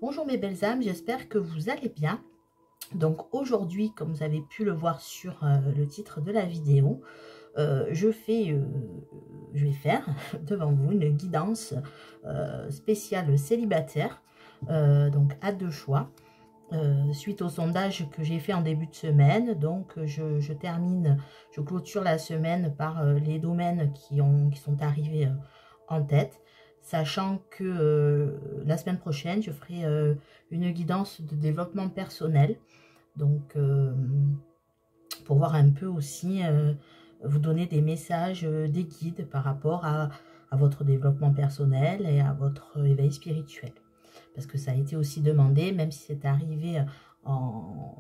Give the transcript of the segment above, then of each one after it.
Bonjour mes belles âmes, j'espère que vous allez bien. Donc aujourd'hui, comme vous avez pu le voir sur le titre de la vidéo, je vais faire devant vous une guidance spéciale célibataire, donc à deux choix. Suite au sondage que j'ai fait en début de semaine, donc je clôture la semaine par les domaines qui sont arrivés en tête, sachant que la semaine prochaine, je ferai une guidance de développement personnel, donc pour voir un peu aussi, vous donner des messages, des guides par rapport à votre développement personnel et à votre éveil spirituel. Parce que ça a été aussi demandé, même si c'est arrivé en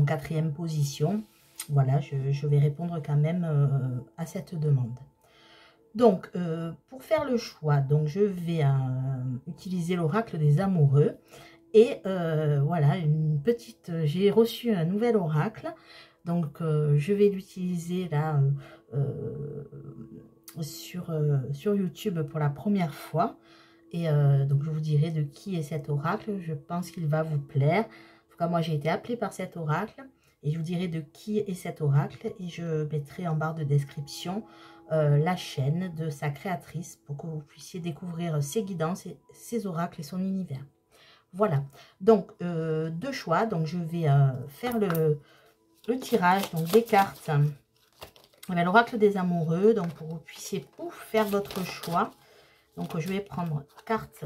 quatrième position. Voilà, je vais répondre quand même à cette demande. Donc, pour faire le choix, donc je vais utiliser l'oracle des amoureux. Et voilà, j'ai reçu un nouvel oracle. Donc, je vais l'utiliser là sur YouTube pour la première fois. Et donc, je vous dirai de qui est cet oracle. Je pense qu'il va vous plaire. En tout cas, moi, j'ai été appelée par cet oracle. Et je vous dirai de qui est cet oracle. Et je mettrai en barre de description la chaîne de sa créatrice pour que vous puissiez découvrir ses guidances, ses oracles et son univers. Voilà. Donc, deux choix. Donc, je vais faire le tirage donc des cartes. L'oracle des amoureux. Donc, pour que vous puissiez faire votre choix. Donc, je vais prendre carte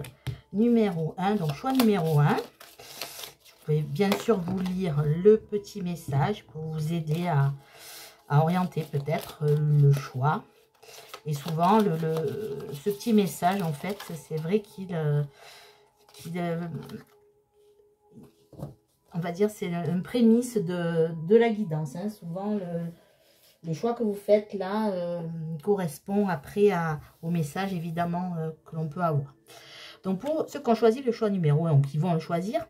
numéro 1, donc choix numéro 1. Vous pouvez bien sûr vous lire le petit message pour vous aider à orienter peut-être le choix. Et souvent, ce petit message, en fait, c'est vrai qu'il on va dire, c'est une prémisse de la guidance. Hein. Souvent, le choix que vous faites là correspond après au message évidemment que l'on peut avoir. Donc pour ceux qui ont choisi le choix numéro 1 ou qui vont le choisir,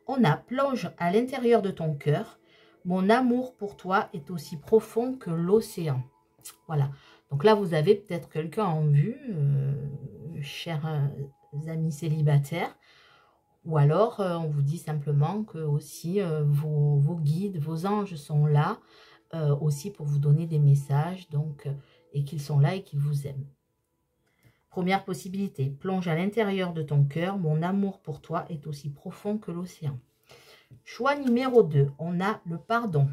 on a plonge à l'intérieur de ton cœur. Mon amour pour toi est aussi profond que l'océan. Voilà. Donc là, vous avez peut-être quelqu'un en vue, chers amis célibataires. Ou alors, on vous dit simplement que aussi vos guides, vos anges sont là aussi pour vous donner des messages, donc, et qu'ils sont là et qu'ils vous aiment. Première possibilité, plonge à l'intérieur de ton cœur, mon amour pour toi est aussi profond que l'océan. Choix numéro 2, on a le pardon.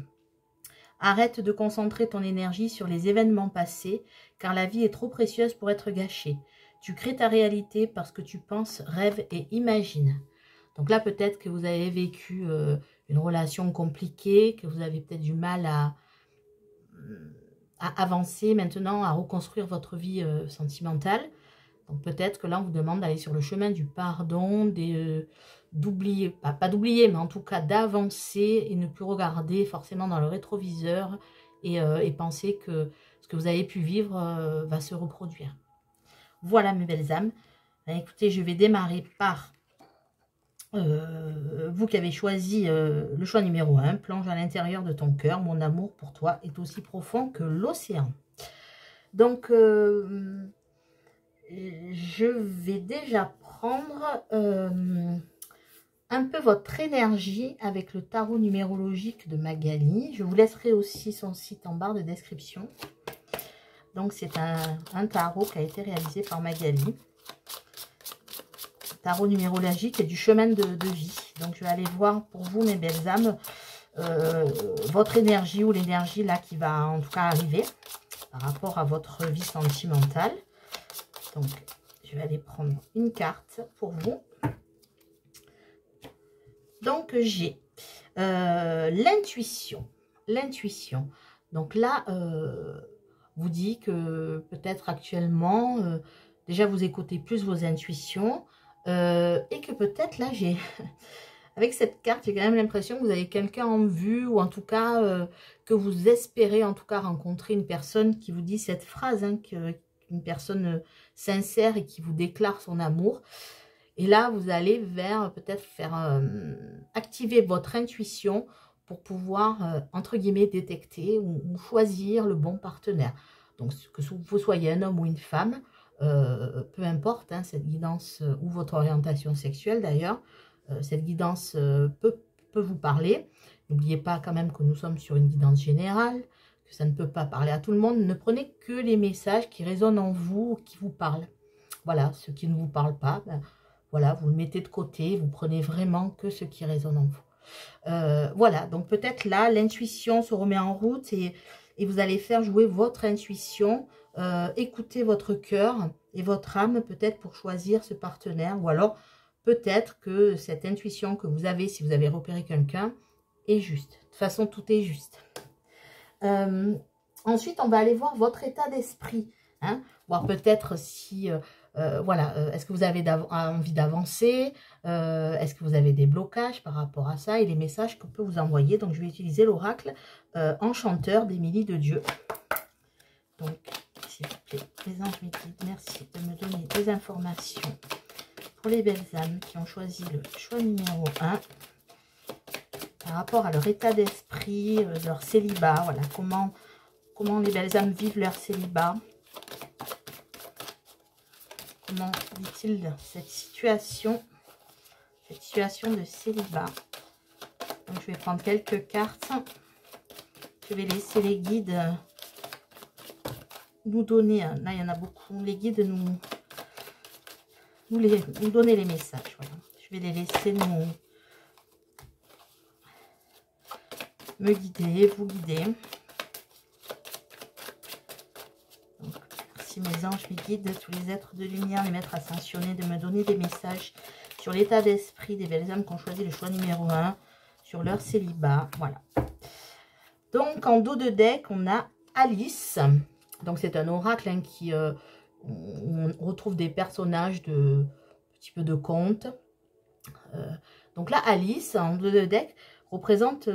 Arrête de concentrer ton énergie sur les événements passés, car la vie est trop précieuse pour être gâchée. Tu crées ta réalité parce que tu penses, rêves et imagines. Donc là, peut-être que vous avez vécu une relation compliquée, que vous avez peut-être du mal à avancer maintenant, à reconstruire votre vie sentimentale. Donc peut-être que là, on vous demande d'aller sur le chemin du pardon, d'oublier, pas d'oublier, mais en tout cas d'avancer et ne plus regarder forcément dans le rétroviseur et penser que ce que vous avez pu vivre va se reproduire. Voilà mes belles âmes. Écoutez, je vais démarrer par vous qui avez choisi le choix numéro 1, plonge à l'intérieur de ton cœur, mon amour pour toi est aussi profond que l'océan. Donc, je vais déjà prendre un peu votre énergie avec le tarot numérologique de Magali. Je vous laisserai aussi son site en barre de description. Donc, c'est un tarot qui a été réalisé par Magali. Tarot numérologique et du chemin de vie. Donc, je vais aller voir pour vous, mes belles âmes, votre énergie ou l'énergie là qui va en tout cas arriver par rapport à votre vie sentimentale. Donc, je vais aller prendre une carte pour vous. Donc, j'ai l'intuition. L'intuition. Donc là, vous dit que peut-être actuellement, déjà vous écoutez plus vos intuitions. Et que peut-être là, avec cette carte, j'ai quand même l'impression que vous avez quelqu'un en vue, ou en tout cas, que vous espérez en tout cas rencontrer une personne qui vous dit cette phrase, hein, une personne sincère et qui vous déclare son amour. Et là, vous allez vers peut-être faire activer votre intuition pour pouvoir, entre guillemets, détecter ou choisir le bon partenaire. Donc, que vous soyez un homme ou une femme, peu importe, hein, cette guidance ou votre orientation sexuelle d'ailleurs, cette guidance peut vous parler. N'oubliez pas quand même que nous sommes sur une guidance générale, que ça ne peut pas parler à tout le monde. Ne prenez que les messages qui résonnent en vous, qui vous parlent. Voilà, ceux qui ne vous parlent pas, ben, voilà, vous le mettez de côté, vous prenez vraiment que ce qui résonne en vous. Voilà, donc peut-être là, l'intuition se remet en route et vous allez faire jouer votre intuition, écouter votre cœur et votre âme peut-être pour choisir ce partenaire, ou alors peut-être que cette intuition que vous avez, si vous avez repéré quelqu'un, est juste. De toute façon, tout est juste. Ensuite, on va aller voir votre état d'esprit, hein, voir peut-être si... voilà, est-ce que vous avez envie d'avancer, est-ce que vous avez des blocages par rapport à ça et les messages qu'on peut vous envoyer. Donc, je vais utiliser l'oracle Enchanteur d'Émilie de Dieu. Donc, s'il vous plaît, les anges me guident, merci de me donner des informations pour les belles âmes qui ont choisi le choix numéro 1 par rapport à leur état d'esprit, leur célibat. Voilà, comment les belles âmes vivent leur célibat. Comment vit-il cette situation de célibat? Donc, je vais prendre quelques cartes. Je vais laisser les guides nous donner, là il y en a beaucoup, les guides nous donner les messages. Voilà. Je vais les laisser me guider, vous guider. Donc, merci mes anges, mes guides, tous les êtres de lumière, les maîtres ascensionnés, de me donner des messages sur l'état d'esprit des belles âmes qui ont choisi le choix numéro 1, sur leur célibat. Voilà. Donc, en dos de deck, on a Alice. Donc, c'est un oracle hein, qui... on retrouve des personnages de un petit peu de contes. Donc là, Alice, en dos de deck, représente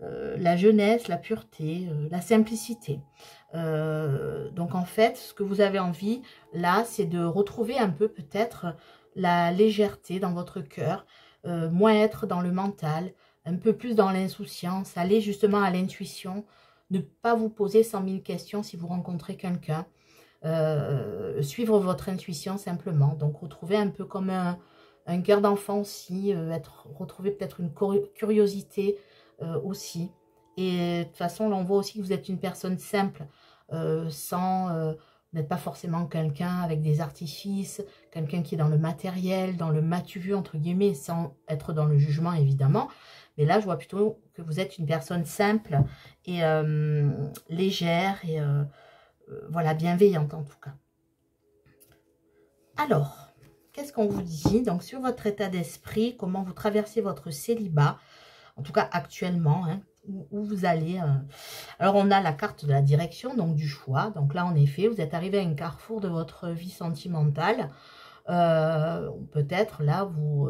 la jeunesse, la pureté, la simplicité. Donc en fait, ce que vous avez envie, là, c'est de retrouver un peu peut-être la légèreté dans votre cœur, moins être dans le mental, un peu plus dans l'insouciance, aller justement à l'intuition, ne pas vous poser 100 000 questions si vous rencontrez quelqu'un. Suivre votre intuition simplement, donc retrouver un peu comme un cœur d'enfant aussi, retrouver peut-être une curiosité aussi, et de toute façon là on voit aussi que vous êtes une personne simple, vous n'êtes pas forcément quelqu'un avec des artifices, quelqu'un qui est dans le matériel, dans le m'as-tu vu entre guillemets, sans être dans le jugement évidemment, mais là je vois plutôt que vous êtes une personne simple et légère et voilà, bienveillante en tout cas. Alors, qu'est-ce qu'on vous dit? Donc, sur votre état d'esprit, comment vous traversez votre célibat, en tout cas actuellement, hein, où vous allez. Alors, on a la carte de la direction, donc du choix. Donc là, en effet, vous êtes arrivé à un carrefour de votre vie sentimentale. Peut-être là, vous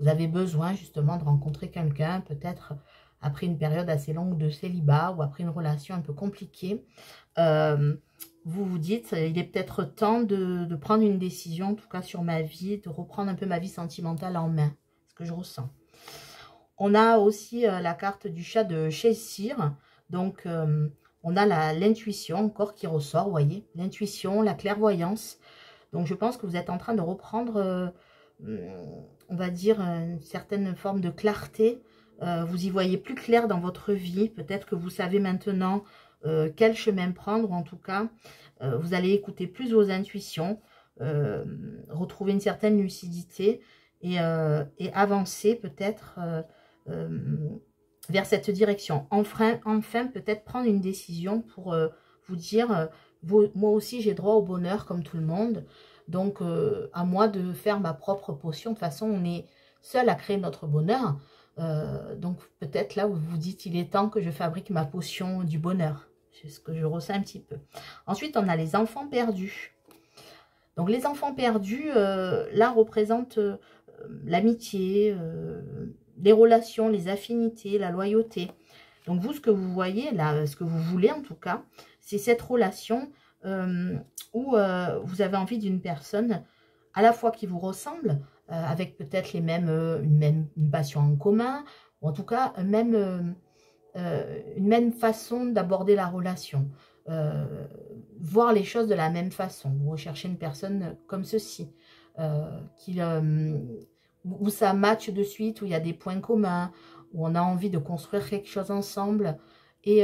avez besoin justement de rencontrer quelqu'un, peut-être après une période assez longue de célibat ou après une relation un peu compliquée. Vous vous dites, il est peut-être temps de prendre une décision, en tout cas sur ma vie, de reprendre un peu ma vie sentimentale en main, ce que je ressens. On a aussi la carte du chat de Cheshire, donc on a l'intuition encore qui ressort, vous voyez, l'intuition, la clairvoyance. Donc je pense que vous êtes en train de reprendre, on va dire, une certaine forme de clarté. Vous y voyez plus clair dans votre vie, peut-être que vous savez maintenant quel chemin prendre, ou en tout cas, vous allez écouter plus vos intuitions, retrouver une certaine lucidité et avancer peut-être vers cette direction. Enfin peut-être prendre une décision pour vous dire, moi aussi j'ai droit au bonheur comme tout le monde, donc à moi de faire ma propre potion. De toute façon, on est seul à créer notre bonheur. Donc peut-être là où vous vous dites il est temps que je fabrique ma potion du bonheur. C'est ce que je ressens un petit peu. Ensuite, on a les enfants perdus. Donc les enfants perdus, là, représentent l'amitié, les relations, les affinités, la loyauté. Donc vous, ce que vous voyez, là, ce que vous voulez en tout cas, c'est cette relation où vous avez envie d'une personne à la fois qui vous ressemble, avec peut-être une passion en commun, ou en tout cas une même façon d'aborder la relation. voir les choses de la même façon. Vous recherchez une personne comme ceci, où ça match de suite, où il y a des points communs, où on a envie de construire quelque chose ensemble, et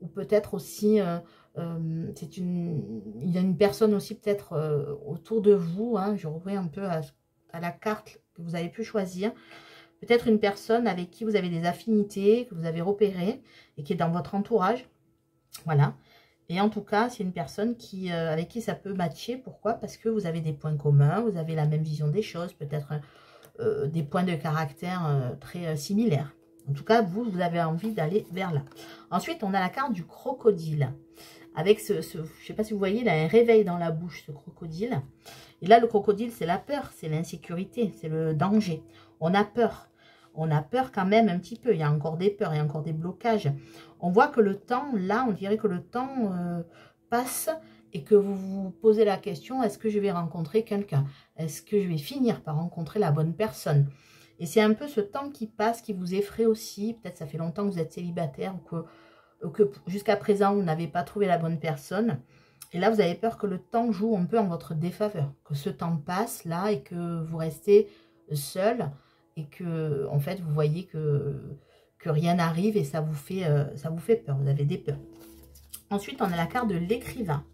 ou peut-être aussi, il y a une personne aussi peut-être autour de vous, hein, je reviens un peu à la carte que vous avez pu choisir, peut-être une personne avec qui vous avez des affinités, que vous avez repérées, et qui est dans votre entourage, voilà. Et en tout cas, c'est une personne avec qui ça peut matcher. Pourquoi? Parce que vous avez des points communs, vous avez la même vision des choses, peut-être des points de caractère très similaires. En tout cas, vous avez envie d'aller vers là. Ensuite, on a la carte du crocodile. Avec je ne sais pas si vous voyez, il a un réveil dans la bouche, ce crocodile. Et là, le crocodile, c'est la peur, c'est l'insécurité, c'est le danger. On a peur. On a peur quand même un petit peu. Il y a encore des peurs, il y a encore des blocages. On voit que le temps, là, on dirait que le temps passe et que vous vous posez la question, est-ce que je vais rencontrer quelqu'un? Est-ce que je vais finir par rencontrer la bonne personne? Et c'est un peu ce temps qui passe qui vous effraie aussi. Peut-être ça fait longtemps que vous êtes célibataire ou que jusqu'à présent, vous n'avez pas trouvé la bonne personne. Et là, vous avez peur que le temps joue un peu en votre défaveur. Que ce temps passe là et que vous restez seul et que, en fait, vous voyez que rien n'arrive et ça vous fait peur. Vous avez des peurs. Ensuite, on a la carte de l'écrivain.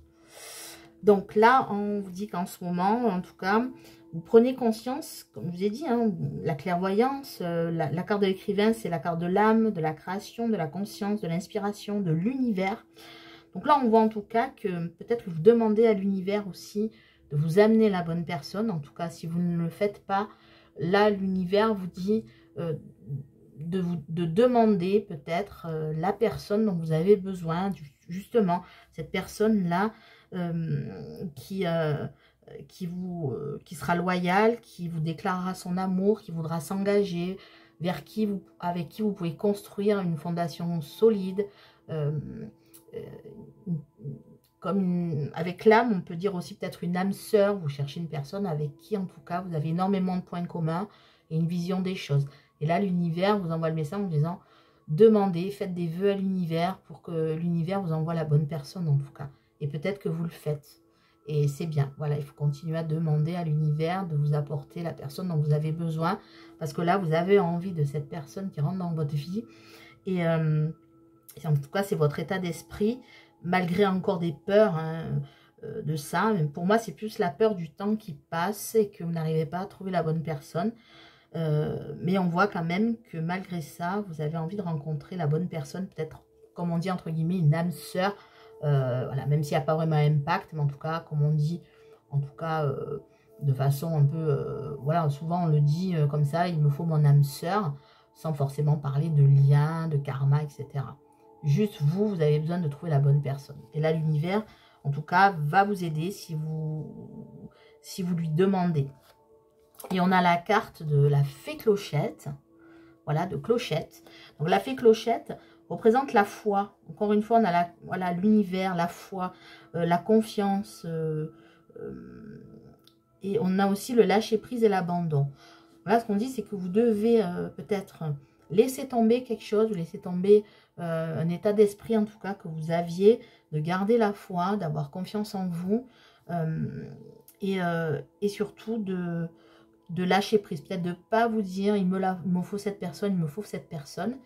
Donc là, on vous dit qu'en ce moment, en tout cas, vous prenez conscience, comme je vous ai dit, hein, la clairvoyance, la carte de l'écrivain, c'est la carte de l'âme, de la création, de la conscience, de l'inspiration, de l'univers. Donc là, on voit en tout cas que peut-être que vous demandez à l'univers aussi de vous amener la bonne personne. En tout cas, si vous ne le faites pas, là, l'univers vous dit de demander peut-être la personne dont vous avez besoin, justement, cette personne-là qui sera loyale, qui vous déclarera son amour, qui voudra s'engager, avec qui vous pouvez construire une fondation solide. Avec l'âme, on peut dire aussi peut-être une âme sœur. Vous cherchez une personne avec qui, en tout cas, vous avez énormément de points communs et une vision des choses. Et là, l'univers vous envoie le message en disant, demandez, faites des vœux à l'univers pour que l'univers vous envoie la bonne personne, en tout cas. Et peut-être que vous le faites. Et c'est bien. Voilà, il faut continuer à demander à l'univers de vous apporter la personne dont vous avez besoin. Parce que là, vous avez envie de cette personne qui rentre dans votre vie. Et en tout cas, c'est votre état d'esprit, malgré encore des peurs hein, de ça. Mais pour moi, c'est plus la peur du temps qui passe et que vous n'arrivez pas à trouver la bonne personne. Mais on voit quand même que malgré ça, vous avez envie de rencontrer la bonne personne, peut-être, comme on dit, entre guillemets, une âme sœur. Voilà, même s'il n'y a pas vraiment un impact, mais en tout cas, comme on dit, en tout cas, de façon un peu, voilà, souvent on le dit comme ça, il me faut mon âme sœur, sans forcément parler de lien, de karma, etc. Juste vous avez besoin de trouver la bonne personne. Et là, l'univers, en tout cas, va vous aider si vous lui demandez. Et on a la carte de la fée Clochette, voilà, de Clochette. Donc la fée Clochette représente la foi. Encore une fois, on a l'univers, la foi, la confiance. Et on a aussi le lâcher-prise et l'abandon. Voilà, ce qu'on dit, c'est que vous devez peut-être laisser tomber quelque chose, laisser tomber un état d'esprit, en tout cas, que vous aviez, de garder la foi, d'avoir confiance en vous, et surtout de lâcher prise. Peut-être de ne pas vous dire, il me faut cette personne, il me faut cette personne.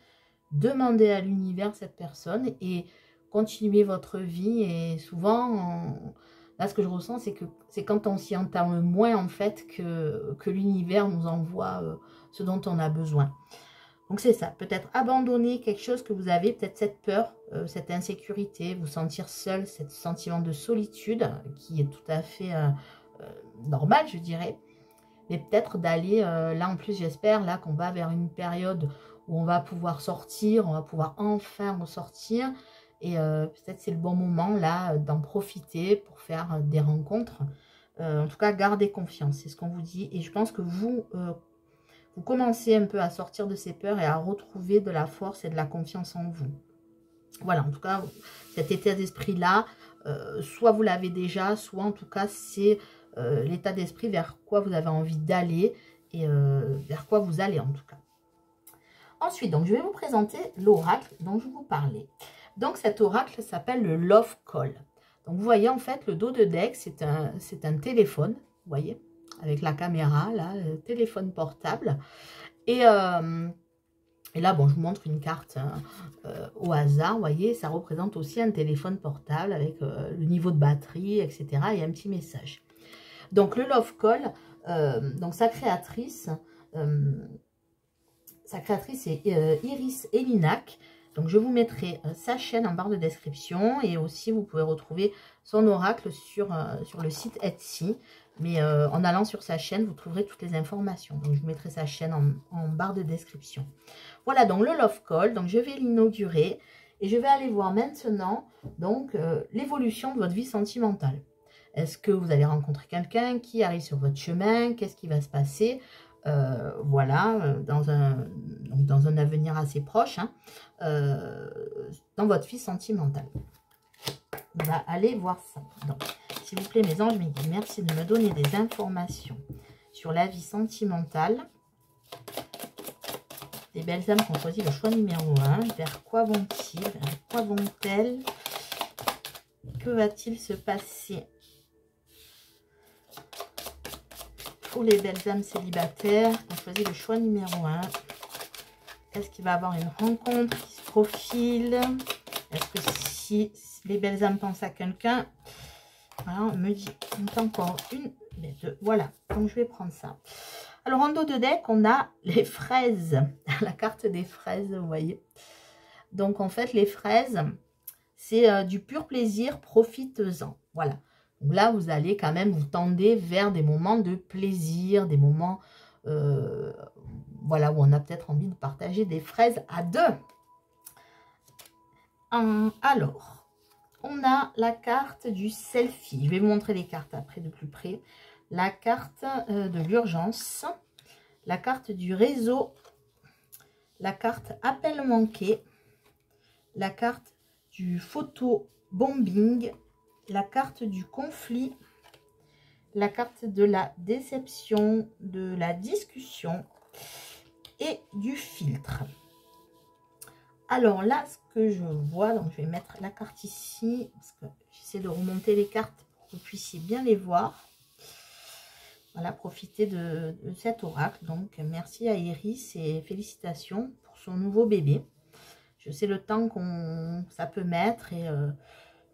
Demandez à l'univers cette personne et continuez votre vie. Et souvent, là, ce que je ressens, c'est que c'est quand on s'y entend moins, en fait, que l'univers nous envoie ce dont on a besoin. Donc, c'est ça. Peut-être abandonner quelque chose que vous avez, peut-être cette peur, cette insécurité, vous sentir seul, ce sentiment de solitude qui est tout à fait normal, je dirais. Mais peut-être d'aller, là en plus j'espère, là qu'on va vers une période où on va pouvoir sortir, on va pouvoir enfin ressortir. Et peut-être c'est le bon moment là d'en profiter pour faire des rencontres. En tout cas, gardez confiance, c'est ce qu'on vous dit. Et je pense que vous commencez un peu à sortir de ces peurs et à retrouver de la force et de la confiance en vous. Voilà, en tout cas, cet état d'esprit-là, soit vous l'avez déjà, soit en tout cas c'est l'état d'esprit vers quoi vous avez envie d'aller et vers quoi vous allez en tout cas. Ensuite, donc, je vais vous présenter l'oracle dont je vous parlais. Donc cet oracle s'appelle le Love Call. Donc vous voyez en fait le dos de deck, c'est un téléphone, vous voyez, avec la caméra, là, le téléphone portable. Et là, bon, je vous montre une carte au hasard, vous voyez, ça représente aussi un téléphone portable avec le niveau de batterie, etc. et un petit message. Donc le Love Call, donc sa créatrice est Iris Elinac. Donc je vous mettrai sa chaîne en barre de description et aussi vous pouvez retrouver son oracle sur le site Etsy. Mais en allant sur sa chaîne, vous trouverez toutes les informations. Donc je vous mettrai sa chaîne en barre de description. Voilà donc le Love Call. Donc je vais l'inaugurer et je vais aller voir maintenant donc l'évolution de votre vie sentimentale. Est-ce que vous allez rencontrer quelqu'un qui arrive sur votre chemin? Qu'est-ce qui va se passer? Voilà, dans un avenir assez proche, hein, dans votre vie sentimentale. On va aller voir ça. Donc, s'il vous plaît, mes anges, merci de me donner des informations sur la vie sentimentale. Les belles âmes qui ont choisi le choix numéro 1. Vers quoi vont-ils? Vers quoi vont-elles? Que va-t-il se passer pour les belles âmes célibataires qui ont choisi le choix numéro 1? Est-ce qu'il va y avoir une rencontre qui se profile? Est-ce que si les belles âmes pensent à quelqu'un? Voilà, on me dit encore une, les deux. Voilà, donc je vais prendre ça. Alors, en dos de deck, on a les fraises. La carte des fraises, vous voyez. Donc, en fait, les fraises, c'est du pur plaisir, profitez-en. Voilà. Donc là, vous allez quand même vous tendre vers des moments de plaisir, des moments voilà, où on a peut-être envie de partager des fraises à deux. Alors, on a la carte du selfie. Je vais vous montrer les cartes après de plus près. La carte de l'urgence, la carte du réseau, la carte appel manqué, la carte du photobombing, la carte du conflit, la carte de la déception, de la discussion et du filtre. Alors là, ce que je vois, donc je vais mettre la carte ici, parce que j'essaie de remonter les cartes pour que vous puissiez bien les voir. Voilà, profitez de cet oracle. Donc, merci à Iris et félicitations pour son nouveau bébé. Je sais le temps ça peut mettre et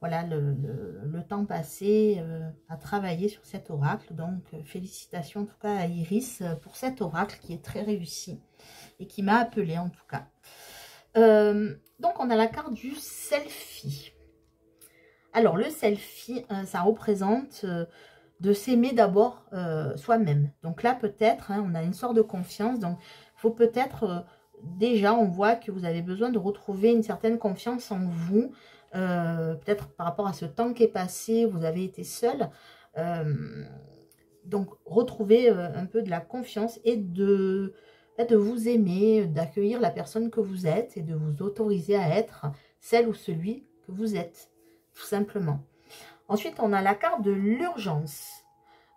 voilà le temps passé à travailler sur cet oracle. Donc, félicitations en tout cas à Iris pour cet oracle qui est très réussi et qui m'a appelé en tout cas. Donc, on a la carte du selfie. Alors, le selfie, ça représente de s'aimer d'abord soi-même. Donc là, peut-être, hein, on a une sorte de confiance. Donc, il faut peut-être, déjà, on voit que vous avez besoin de retrouver une certaine confiance en vous. Peut-être par rapport à ce temps qui est passé, vous avez été seul. Donc, retrouver un peu de la confiance et de vous aimer, d'accueillir la personne que vous êtes et de vous autoriser à être celle ou celui que vous êtes, tout simplement. Ensuite, on a la carte de l'urgence.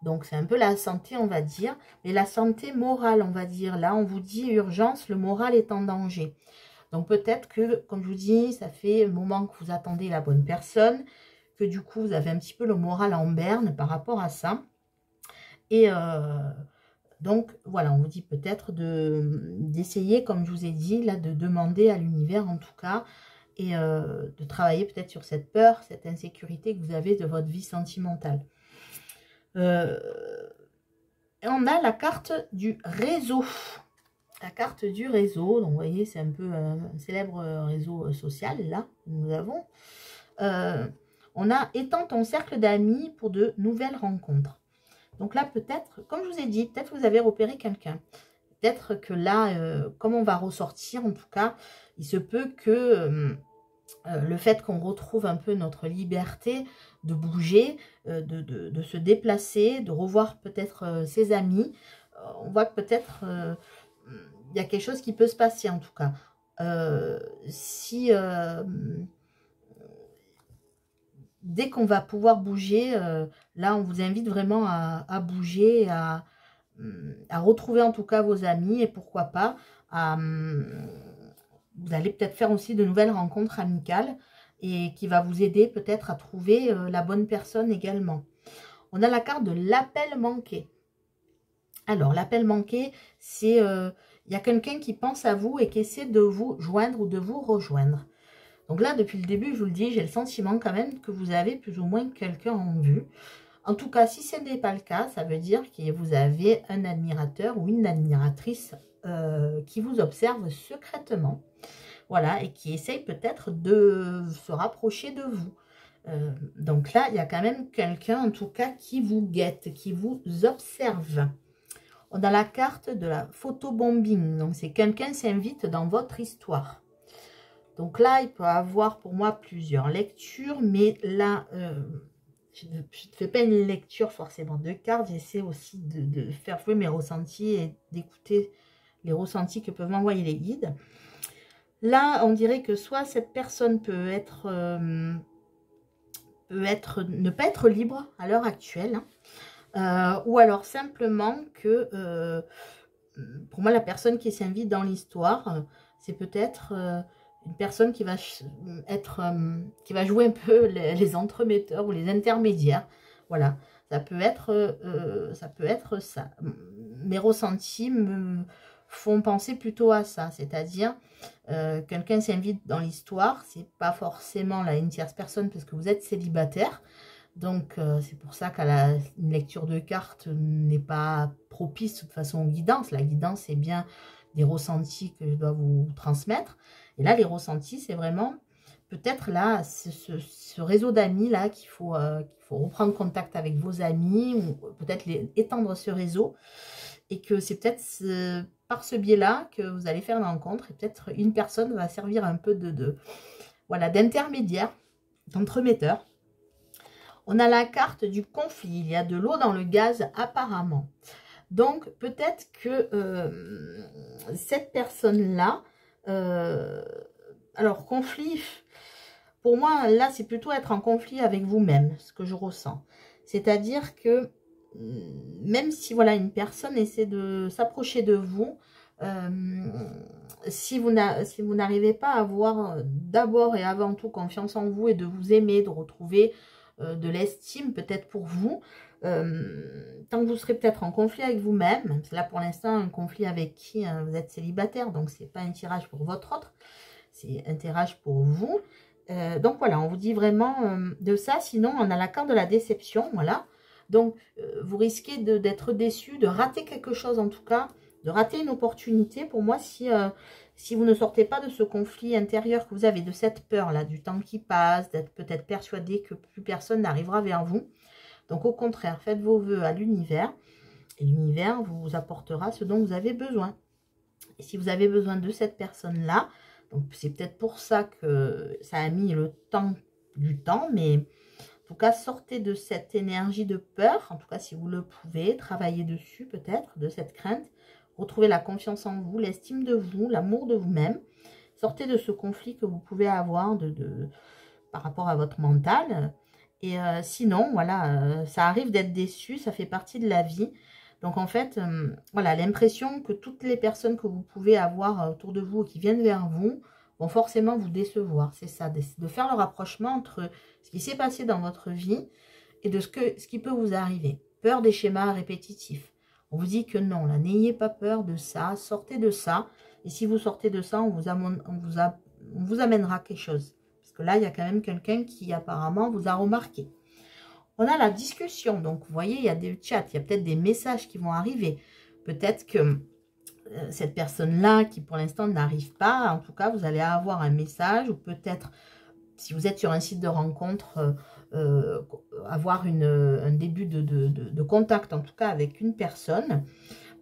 Donc, c'est un peu la santé, on va dire, mais la santé morale, on va dire. Là, on vous dit urgence, le moral est en danger. Donc, peut-être que, comme je vous dis, ça fait un moment que vous attendez la bonne personne, que du coup, vous avez un petit peu le moral en berne par rapport à ça. Et donc, voilà, on vous dit peut-être d'essayer, comme je vous ai dit, là, de demander à l'univers, en tout cas, et de travailler peut-être sur cette peur, cette insécurité que vous avez de votre vie sentimentale. Et on a la carte du réseau. La carte du réseau, donc vous voyez, c'est un peu un célèbre réseau social, là, que nous avons. On a « Étends ton cercle d'amis pour de nouvelles rencontres ». Donc là, peut-être, comme je vous ai dit, peut-être que vous avez repéré quelqu'un. Peut-être que là, comme on va ressortir, en tout cas, il se peut que le fait qu'on retrouve un peu notre liberté de bouger, de se déplacer, de revoir peut-être ses amis, on voit que peut-être il y a quelque chose qui peut se passer en tout cas. Dès qu'on va pouvoir bouger, là on vous invite vraiment à bouger, à retrouver en tout cas vos amis et pourquoi pas, vous allez peut-être faire aussi de nouvelles rencontres amicales. et qui va vous aider peut-être à trouver la bonne personne également. On a la carte de l'appel manqué. Alors, l'appel manqué, c'est il y a quelqu'un qui pense à vous et qui essaie de vous joindre ou de vous rejoindre. Donc là, depuis le début, je vous le dis, j'ai le sentiment quand même que vous avez plus ou moins quelqu'un en vue. En tout cas, si ce n'est pas le cas, ça veut dire que vous avez un admirateur ou une admiratrice qui vous observe secrètement. Voilà, et qui essaye peut-être de se rapprocher de vous. Donc là, il y a quand même quelqu'un, en tout cas, qui vous guette, qui vous observe. On a la carte de la photobombing. Donc, c'est quelqu'un qui s'invite dans votre histoire. Donc là, il peut avoir pour moi plusieurs lectures. Mais là, je ne fais pas une lecture forcément de cartes. J'essaie aussi de faire jouer mes ressentis et d'écouter les ressentis que peuvent m'envoyer les guides. Là, on dirait que soit cette personne ne pas être libre à l'heure actuelle, hein, ou alors simplement que, pour moi, la personne qui s'invite dans l'histoire, c'est peut-être une personne qui va jouer un peu les entremetteurs ou les intermédiaires. Voilà, ça peut être ça. Mes ressentis me font penser plutôt à ça, c'est-à-dire quelqu'un s'invite dans l'histoire, c'est pas forcément là une tierce personne parce que vous êtes célibataire, donc c'est pour ça qu'une lecture de cartes n'est pas propice de toute façon aux guidances. La guidance, c'est bien des ressentis que je dois vous transmettre, et là les ressentis, c'est vraiment peut-être là ce réseau d'amis là qu'il faut reprendre contact avec vos amis, ou peut-être étendre ce réseau, et que c'est peut-être par ce biais-là que vous allez faire une rencontre, et peut-être une personne va servir un peu voilà, d'intermédiaire, d'entremetteur. On a la carte du conflit. Il y a de l'eau dans le gaz apparemment. Donc peut-être que cette personne-là, alors conflit, pour moi là c'est plutôt être en conflit avec vous-même, ce que je ressens. C'est-à-dire que même si voilà une personne essaie de s'approcher de vous, si vous n'arrivez pas à avoir d'abord et avant tout confiance en vous et de vous aimer, de retrouver de l'estime peut-être pour vous, tant que vous serez peut-être en conflit avec vous-même, là pour l'instant un conflit avec qui vous êtes célibataire, donc c'est pas un tirage pour votre autre, c'est un tirage pour vous. Donc voilà, on vous dit vraiment de ça. Sinon on a la carte de la déception, voilà. Donc, vous risquez d'être déçu, de rater quelque chose en tout cas, de rater une opportunité. Pour moi, si vous ne sortez pas de ce conflit intérieur que vous avez, de cette peur-là, du temps qui passe, d'être peut-être persuadé que plus personne n'arrivera vers vous. Donc, au contraire, faites vos vœux à l'univers, et l'univers vous apportera ce dont vous avez besoin. Et si vous avez besoin de cette personne-là, donc c'est peut-être pour ça que ça a mis du temps, mais... En tout cas, sortez de cette énergie de peur, en tout cas si vous le pouvez, travaillez dessus peut-être, de cette crainte, retrouvez la confiance en vous, l'estime de vous, l'amour de vous-même, sortez de ce conflit que vous pouvez avoir par rapport à votre mental, et sinon, voilà, ça arrive d'être déçu, ça fait partie de la vie, donc en fait, voilà, l'impression que toutes les personnes que vous pouvez avoir autour de vous, qui viennent vers vous, vont forcément vous décevoir. C'est ça, de faire le rapprochement entre ce qui s'est passé dans votre vie et de ce qui peut vous arriver. Peur des schémas répétitifs. On vous dit que non, là, n'ayez pas peur de ça, sortez de ça. Et si vous sortez de ça, on vous amènera quelque chose. Parce que là, il y a quand même quelqu'un qui apparemment vous a remarqué. On a la discussion. Donc, vous voyez, il y a des chats, il y a peut-être des messages qui vont arriver. Peut-être que cette personne-là qui pour l'instant n'arrive pas, en tout cas vous allez avoir un message, ou peut-être si vous êtes sur un site de rencontre, avoir un début de contact en tout cas avec une personne,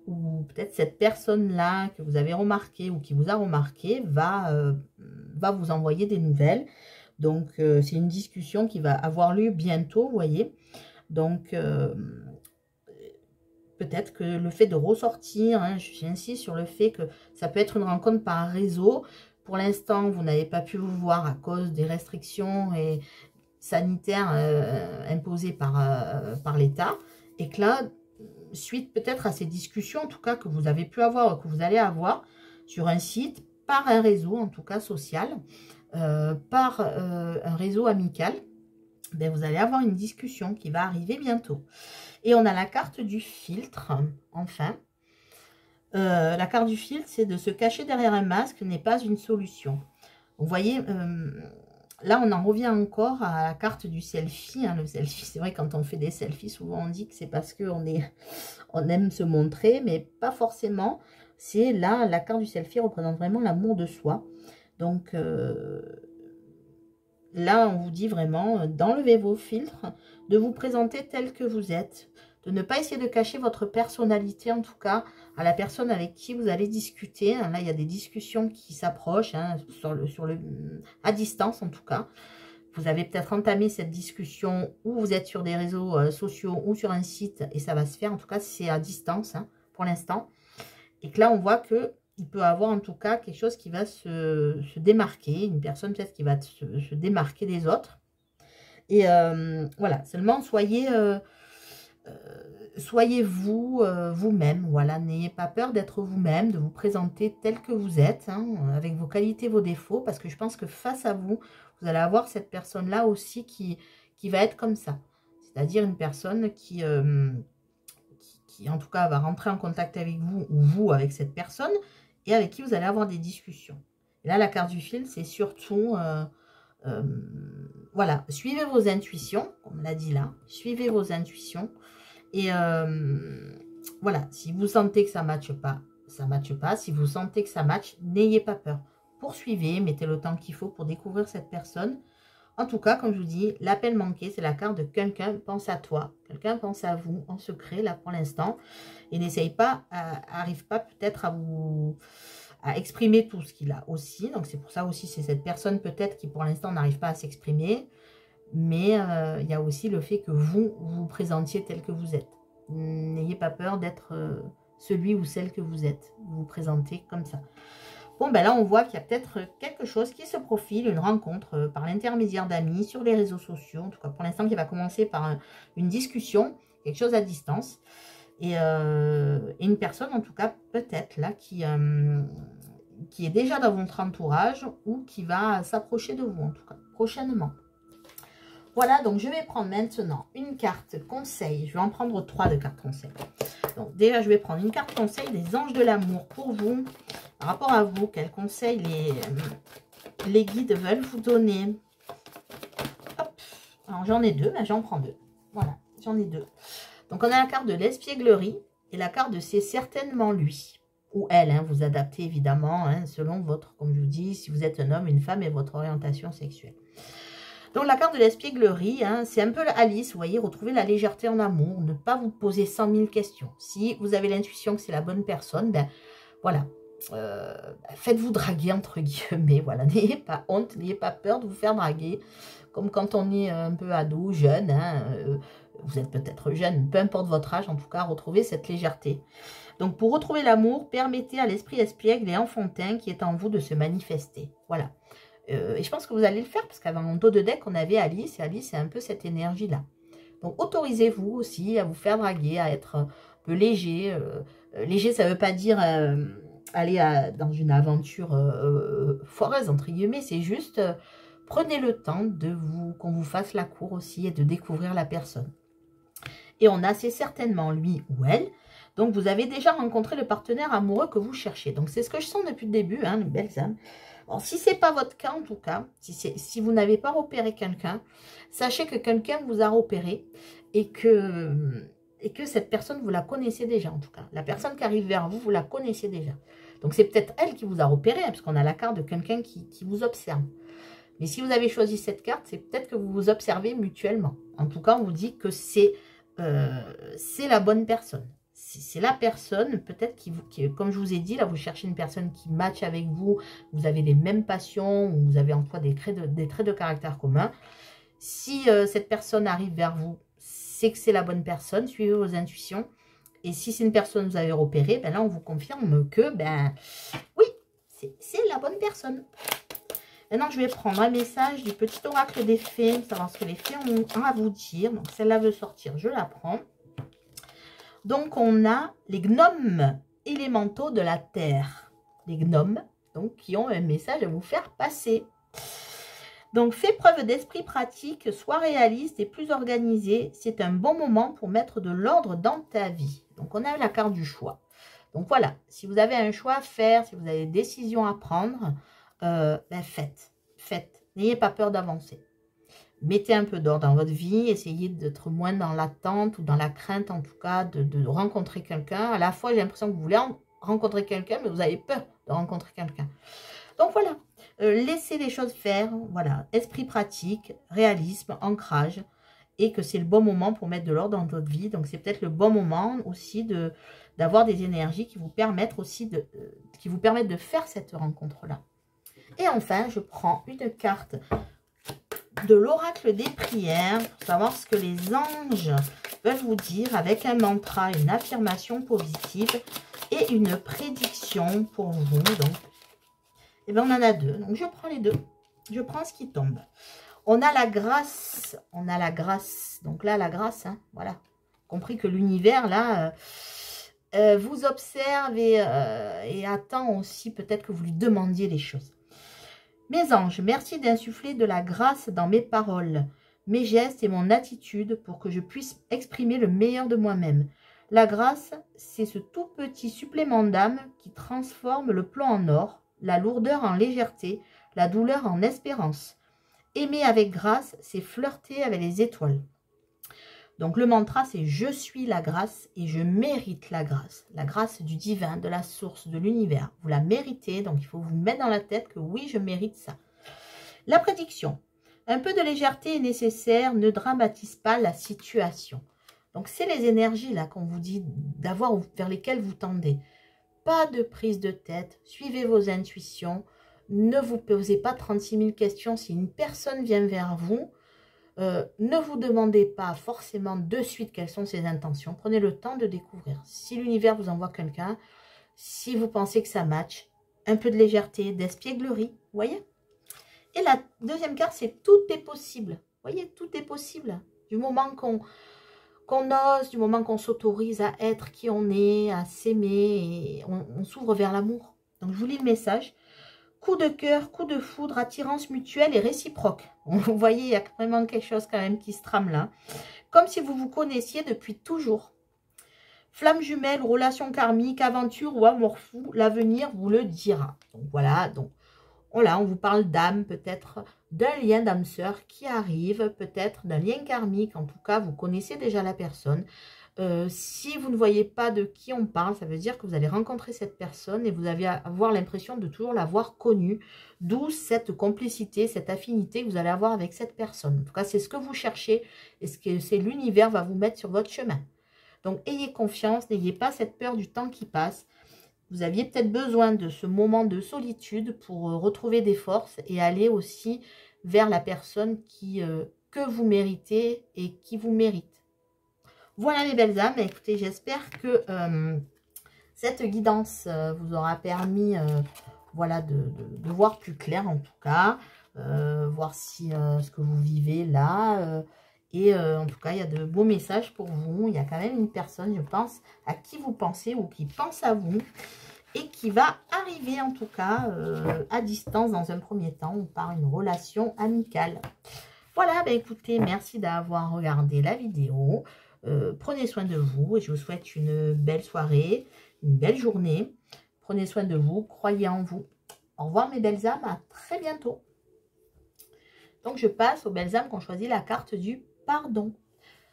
ou peut-être cette personne-là que vous avez remarqué ou qui vous a remarqué va vous envoyer des nouvelles. Donc c'est une discussion qui va avoir lieu bientôt, vous voyez. Donc peut-être que le fait de ressortir, hein, j'insiste sur le fait que ça peut être une rencontre par réseau. Pour l'instant, vous n'avez pas pu vous voir à cause des restrictions sanitaires imposées par l'État. Et que là, suite peut-être à ces discussions, en tout cas que vous avez pu avoir, que vous allez avoir sur un site, par un réseau en tout cas social, par un réseau amical, ben, vous allez avoir une discussion qui va arriver bientôt. Et on a la carte du filtre, enfin. La carte du filtre, c'est de se cacher derrière un masque n'est pas une solution. Vous voyez, là, on en revient encore à la carte du selfie. Hein, le selfie, c'est vrai, quand on fait des selfies, souvent on dit que c'est parce qu'on aime se montrer, mais pas forcément. C'est là, la carte du selfie représente vraiment l'amour de soi. Donc, là, on vous dit vraiment d'enlever vos filtres, de vous présenter tel que vous êtes, de ne pas essayer de cacher votre personnalité, en tout cas, à la personne avec qui vous allez discuter. Là, il y a des discussions qui s'approchent, hein, à distance, en tout cas. Vous avez peut-être entamé cette discussion ou vous êtes sur des réseaux sociaux ou sur un site et ça va se faire. En tout cas, c'est à distance hein, pour l'instant. Et que là, on voit que il peut avoir en tout cas quelque chose qui va se démarquer. Une personne peut-être qui va se démarquer des autres. Et voilà, seulement soyez vous, vous-même. Voilà, n'ayez pas peur d'être vous-même, de vous présenter tel que vous êtes, hein, avec vos qualités, vos défauts. Parce que je pense que face à vous, vous allez avoir cette personne-là aussi qui va être comme ça. C'est-à-dire une personne qui, en tout cas, va rentrer en contact avec vous ou vous avec cette personne et avec qui vous allez avoir des discussions. Et là, la carte du fil, c'est surtout, voilà, suivez vos intuitions, on l'a dit là, suivez vos intuitions. Et voilà, si vous sentez que ça ne matche pas, ça ne matche pas. Si vous sentez que ça matche, n'ayez pas peur. Poursuivez, mettez le temps qu'il faut pour découvrir cette personne. En tout cas, comme je vous dis, l'appel manqué, c'est la carte de quelqu'un pense à toi. Quelqu'un pense à vous en secret, là, pour l'instant. Et n'essaye pas, arrive pas peut-être à exprimer tout ce qu'il a aussi. Donc, c'est pour ça aussi, c'est cette personne peut-être qui, pour l'instant, n'arrive pas à s'exprimer. Mais il y a aussi le fait que vous vous présentiez tel que vous êtes. N'ayez pas peur d'être celui ou celle que vous êtes. Vous vous présentez comme ça. Bon, ben là, on voit qu'il y a peut-être quelque chose qui se profile, une rencontre par l'intermédiaire d'amis sur les réseaux sociaux. En tout cas, pour l'instant, qui va commencer par une discussion, quelque chose à distance. Et une personne, en tout cas, peut-être là, qui est déjà dans votre entourage ou qui va s'approcher de vous, en tout cas, prochainement. Voilà, donc je vais prendre maintenant une carte conseil. Je vais en prendre 3 de cartes conseil. Donc déjà, je vais prendre une carte conseil des anges de l'amour pour vous. Par rapport à vous, quels conseils les guides veulent vous donner. Hop. Alors j'en ai 2, mais j'en prends 2. Voilà, j'en ai 2. Donc on a la carte de l'espièglerie et la carte de c'est certainement lui. Ou elle, hein, vous adaptez évidemment hein, selon votre, comme je vous dis, si vous êtes un homme, une femme et votre orientation sexuelle. Donc, la carte de l'espièglerie, hein, c'est un peu Alice, vous voyez, retrouver la légèreté en amour, ne pas vous poser 100 000 questions. Si vous avez l'intuition que c'est la bonne personne, ben voilà, faites-vous draguer, entre guillemets, voilà, n'ayez pas honte, n'ayez pas peur de vous faire draguer, comme quand on est un peu ado, jeune, hein, vous êtes peut-être jeune, peu importe votre âge, en tout cas, retrouvez cette légèreté. Donc, pour retrouver l'amour, permettez à l'esprit espiègle et enfantin qui est en vous de se manifester, voilà. Et je pense que vous allez le faire, parce qu'avant mon dos de deck, on avait Alice, et Alice, c'est un peu cette énergie-là. Donc, autorisez-vous aussi à vous faire draguer, à être un peu léger. Léger, ça ne veut pas dire aller dans une aventure foireuse, entre guillemets. C'est juste, prenez le temps qu'on vous fasse la cour aussi et de découvrir la personne. Et on a, c'est certainement lui ou elle. Donc, vous avez déjà rencontré le partenaire amoureux que vous cherchez. Donc, c'est ce que je sens depuis le début, hein, les belles âmes. Bon, si ce n'est pas votre cas, en tout cas, si vous n'avez pas repéré quelqu'un, sachez que quelqu'un vous a repéré et que cette personne, vous la connaissez déjà, en tout cas. La personne qui arrive vers vous, vous la connaissez déjà. Donc, c'est peut-être elle qui vous a repéré, hein, parce qu'on a la carte de quelqu'un qui vous observe. Mais si vous avez choisi cette carte, c'est peut-être que vous vous observez mutuellement. En tout cas, on vous dit que c'est la bonne personne. C'est la personne, peut-être, qui, comme je vous ai dit, là, vous cherchez une personne qui matche avec vous, vous avez les mêmes passions, vous avez en soi des traits de caractère communs. Si cette personne arrive vers vous, c'est que c'est la bonne personne, suivez vos intuitions. Et si c'est une personne que vous avez repérée, ben là, on vous confirme que, ben, oui, c'est la bonne personne. Maintenant, je vais prendre un message du petit oracle des fées, savoir ce que les fées ont à vous dire. Donc, celle-là veut sortir, je la prends. Donc, on a les gnomes élémentaux de la terre. Les gnomes, donc, qui ont un message à vous faire passer. Donc, fais preuve d'esprit pratique, sois réaliste et plus organisé. C'est un bon moment pour mettre de l'ordre dans ta vie. Donc, on a la carte du choix. Donc, voilà. Si vous avez un choix à faire, si vous avez des décisions à prendre, ben faites. Faites. N'ayez pas peur d'avancer. Mettez un peu d'ordre dans votre vie. Essayez d'être moins dans l'attente ou dans la crainte, en tout cas, de rencontrer quelqu'un. À la fois, j'ai l'impression que vous voulez rencontrer quelqu'un, mais vous avez peur de rencontrer quelqu'un. Donc, voilà. Laissez les choses faire, voilà, esprit pratique, réalisme, ancrage, et que c'est le bon moment pour mettre de l'ordre dans votre vie. Donc, c'est peut-être le bon moment aussi d'avoir des énergies qui vous permettent aussi de faire cette rencontre-là. Et enfin, je prends une carte de l'oracle des prières pour savoir ce que les anges peuvent vous dire avec un mantra, une affirmation positive et une prédiction pour vous. Donc, et bien, on en a deux. Donc, je prends les deux. Je prends ce qui tombe. On a la grâce. On a la grâce. Donc là, la grâce, hein, voilà. Compris que l'univers, là, vous observe et attend aussi peut-être que vous lui demandiez les choses. Mes anges, merci d'insuffler de la grâce dans mes paroles, mes gestes et mon attitude pour que je puisse exprimer le meilleur de moi-même. La grâce, c'est ce tout petit supplément d'âme qui transforme le plomb en or, la lourdeur en légèreté, la douleur en espérance. Aimer avec grâce, c'est flirter avec les étoiles. Donc le mantra, c'est « Je suis la grâce et je mérite la grâce ». La grâce du divin, de la source, de l'univers. Vous la méritez, donc il faut vous mettre dans la tête que oui, je mérite ça. La prédiction. Un peu de légèreté est nécessaire, ne dramatise pas la situation. Donc c'est les énergies là qu'on vous dit d'avoir vers lesquelles vous tendez. Pas de prise de tête, suivez vos intuitions, ne vous posez pas 36 000 questions. Si une personne vient vers vous, ne vous demandez pas forcément de suite quelles sont ses intentions. Prenez le temps de découvrir. Si l'univers vous envoie quelqu'un, si vous pensez que ça match, un peu de légèreté, d'espièglerie, vous voyez. Et la deuxième carte, c'est tout est possible. Vous voyez, tout est possible. Du moment qu'on ose, du moment qu'on s'autorise à être qui on est, à s'aimer, et on s'ouvre vers l'amour. Donc, je vous lis le message. Coup de cœur, coup de foudre, attirance mutuelle et réciproque. Vous voyez, il y a vraiment quelque chose quand même qui se trame là. Comme si vous vous connaissiez depuis toujours. Flamme jumelle, relation karmique, aventure ou amour fou, l'avenir vous le dira. Donc voilà, donc on vous parle d'âme, peut-être d'un lien d'âme sœur qui arrive, peut-être d'un lien karmique. En tout cas, vous connaissez déjà la personne. Si vous ne voyez pas de qui on parle, ça veut dire que vous allez rencontrer cette personne et vous allez avoir l'impression de toujours l'avoir connue. D'où cette complicité, cette affinité que vous allez avoir avec cette personne. En tout cas, c'est ce que vous cherchez et ce que c'est l'univers va vous mettre sur votre chemin. Donc, ayez confiance, n'ayez pas cette peur du temps qui passe. Vous aviez peut-être besoin de ce moment de solitude pour retrouver des forces et aller aussi vers la personne que vous méritez et qui vous mérite. Voilà mes belles âmes, écoutez, j'espère que cette guidance vous aura permis voilà, de voir plus clair en tout cas, voir si ce que vous vivez là, en tout cas il y a de beaux messages pour vous, il y a quand même une personne je pense à qui vous pensez ou qui pense à vous et qui va arriver en tout cas à distance dans un premier temps ou par une relation amicale. Voilà, ben écoutez, merci d'avoir regardé la vidéo. Prenez soin de vous et je vous souhaite une belle soirée, une belle journée. Prenez soin de vous, croyez en vous. Au revoir mes belles âmes, à très bientôt. Donc je passe aux belles âmes qui ont choisi la carte du pardon.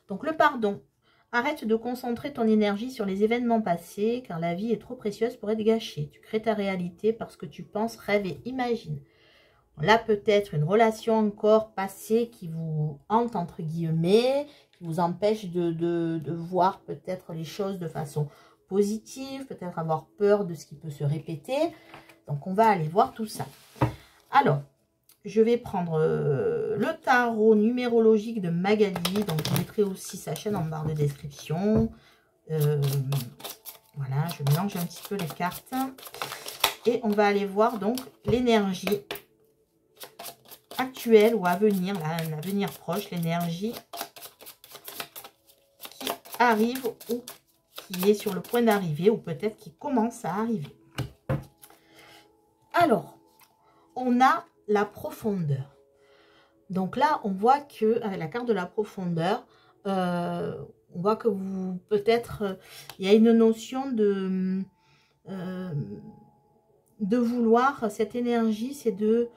Donc le pardon. Arrête de concentrer ton énergie sur les événements passés car la vie est trop précieuse pour être gâchée. Tu crées ta réalité parce que tu penses, rêves et imagines. Là, peut-être une relation encore passée qui vous hante, entre guillemets, qui vous empêche de voir peut-être les choses de façon positive, peut-être avoir peur de ce qui peut se répéter. Donc, on va aller voir tout ça. Alors, je vais prendre le tarot numérologique de Magali. Donc, je mettrai aussi sa chaîne en barre de description. Voilà, je mélange un petit peu les cartes. Et on va aller voir donc l'énergie actuelle ou à venir, là, un avenir proche, l'énergie qui arrive ou qui est sur le point d'arriver ou peut-être qui commence à arriver. Alors, on a la profondeur. Donc là, on voit que avec la carte de la profondeur, on voit que vous, peut-être, il y a une notion de vouloir, cette énergie, c'est de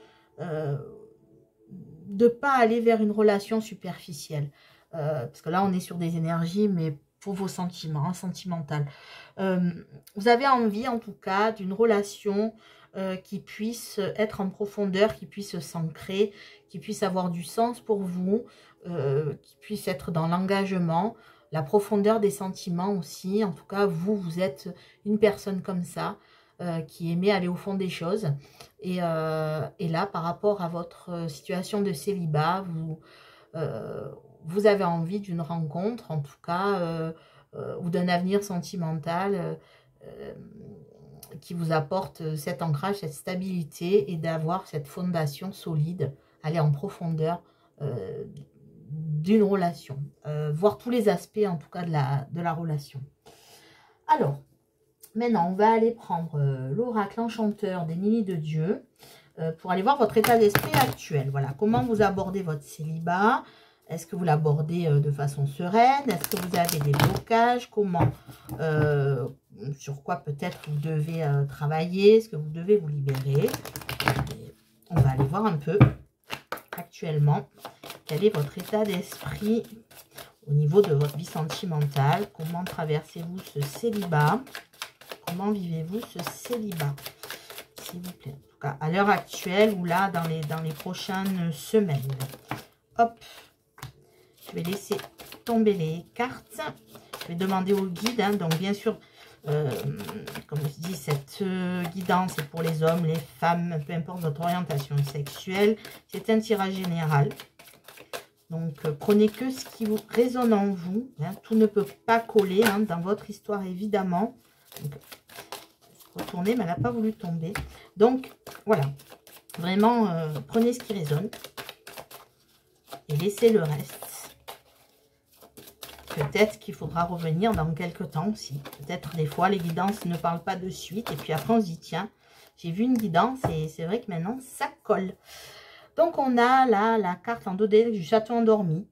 pas aller vers une relation superficielle. Parce que là, on est sur des énergies, mais pour vos sentiments, hein, sentimentales. Vous avez envie, en tout cas, d'une relation qui puisse être en profondeur, qui puisse s'ancrer, qui puisse avoir du sens pour vous, qui puisse être dans l'engagement, la profondeur des sentiments aussi. En tout cas, vous êtes une personne comme ça, qui aimait aller au fond des choses. Et là, par rapport à votre situation de célibat, vous avez envie d'une rencontre, en tout cas, ou d'un avenir sentimental qui vous apporte cet ancrage, cette stabilité et d'avoir cette fondation solide, aller en profondeur d'une relation, voir tous les aspects en tout cas de la relation. Alors, maintenant, on va aller prendre l'oracle enchanteur d'Émilie de Dieu pour aller voir votre état d'esprit actuel. Voilà, comment vous abordez votre célibat. Est-ce que vous l'abordez de façon sereine? Est-ce que vous avez des blocages? Comment, sur quoi peut-être vous devez travailler? Est-ce que vous devez vous libérer? Et on va aller voir un peu actuellement quel est votre état d'esprit au niveau de votre vie sentimentale. Comment traversez-vous ce célibat? Comment vivez-vous ce célibat, s'il vous plaît? En tout cas, à l'heure actuelle ou là, dans les prochaines semaines. Hop, je vais laisser tomber les cartes. Je vais demander au guide. Hein, donc, bien sûr, comme je dis, cette guidance est pour les hommes, les femmes, peu importe votre orientation sexuelle. C'est un tirage général. Donc, prenez que ce qui vous résonne en vous. Hein, tout ne peut pas coller hein, dans votre histoire, évidemment. Donc, retourner, mais elle n'a pas voulu tomber. Donc, voilà. Vraiment, prenez ce qui résonne. Et laissez le reste. Peut-être qu'il faudra revenir dans quelques temps aussi. Peut-être des fois, les guidances ne parlent pas de suite. Et puis après, on se dit, tiens, j'ai vu une guidance et c'est vrai que maintenant, ça colle. Donc, on a là la carte en 2D du château endormi.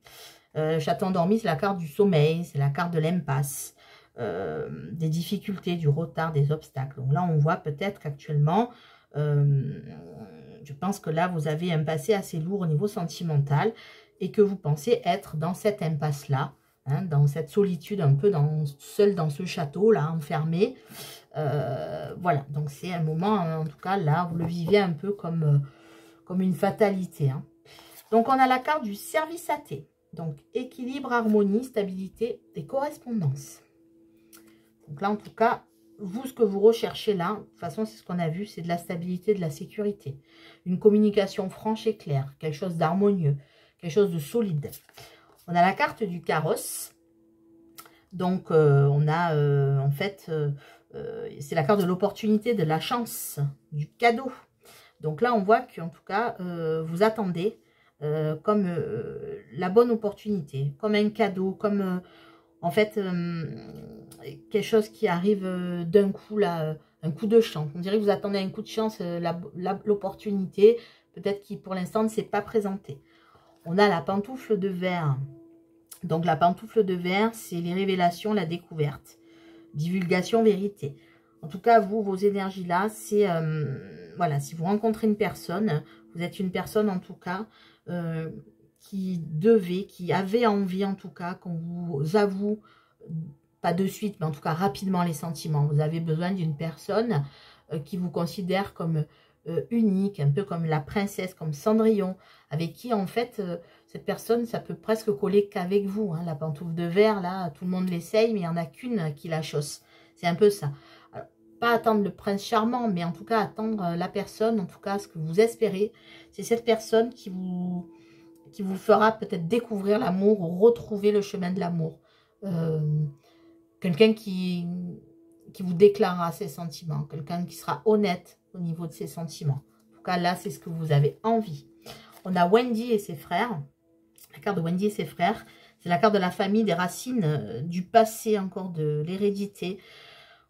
Château endormi, c'est la carte du sommeil, c'est la carte de l'impasse. Des difficultés, du retard, des obstacles. Donc là, on voit peut-être qu'actuellement, je pense que là, vous avez un passé assez lourd au niveau sentimental et que vous pensez être dans cette impasse-là, hein, dans cette solitude, un peu seul dans ce château-là, enfermé. Voilà, donc c'est un moment, en tout cas, là, vous le vivez un peu comme une fatalité. Hein. Donc, on a la carte du service athée. Donc, équilibre, harmonie, stabilité et correspondance. Donc là, en tout cas, vous, ce que vous recherchez là, de toute façon, c'est ce qu'on a vu, c'est de la stabilité, de la sécurité. Une communication franche et claire, quelque chose d'harmonieux, quelque chose de solide. On a la carte du carrosse. Donc, on a, en fait, c'est la carte de l'opportunité, de la chance, du cadeau. Donc là, on voit qu'en tout cas, vous attendez comme la bonne opportunité, comme un cadeau, comme... en fait, quelque chose qui arrive d'un coup, là, un coup de chance. On dirait que vous attendez un coup de chance, l'opportunité, peut-être qui pour l'instant ne s'est pas présentée. On a la pantoufle de verre. Donc la pantoufle de verre, c'est les révélations, la découverte, divulgation, vérité. En tout cas, vous, vos énergies-là, c'est, voilà, si vous rencontrez une personne, vous êtes une personne en tout cas qui avait envie en tout cas qu'on vous avoue, pas de suite, mais en tout cas rapidement les sentiments. Vous avez besoin d'une personne qui vous considère comme unique, un peu comme la princesse, comme Cendrillon, avec qui en fait, cette personne, ça peut presque coller qu'avec vous. Hein. La pantoufle de verre, là, tout le monde l'essaye, mais il n'y en a qu'une qui la chausse. C'est un peu ça. Alors, pas attendre le prince charmant, mais en tout cas attendre la personne, en tout cas ce que vous espérez. C'est cette personne qui vous fera peut-être découvrir l'amour, retrouver le chemin de l'amour. Quelqu'un qui vous déclarera ses sentiments, quelqu'un qui sera honnête au niveau de ses sentiments. En tout cas, là, c'est ce que vous avez envie. On a Wendy et ses frères. La carte de Wendy et ses frères, c'est la carte de la famille, des racines, du passé encore, de l'hérédité.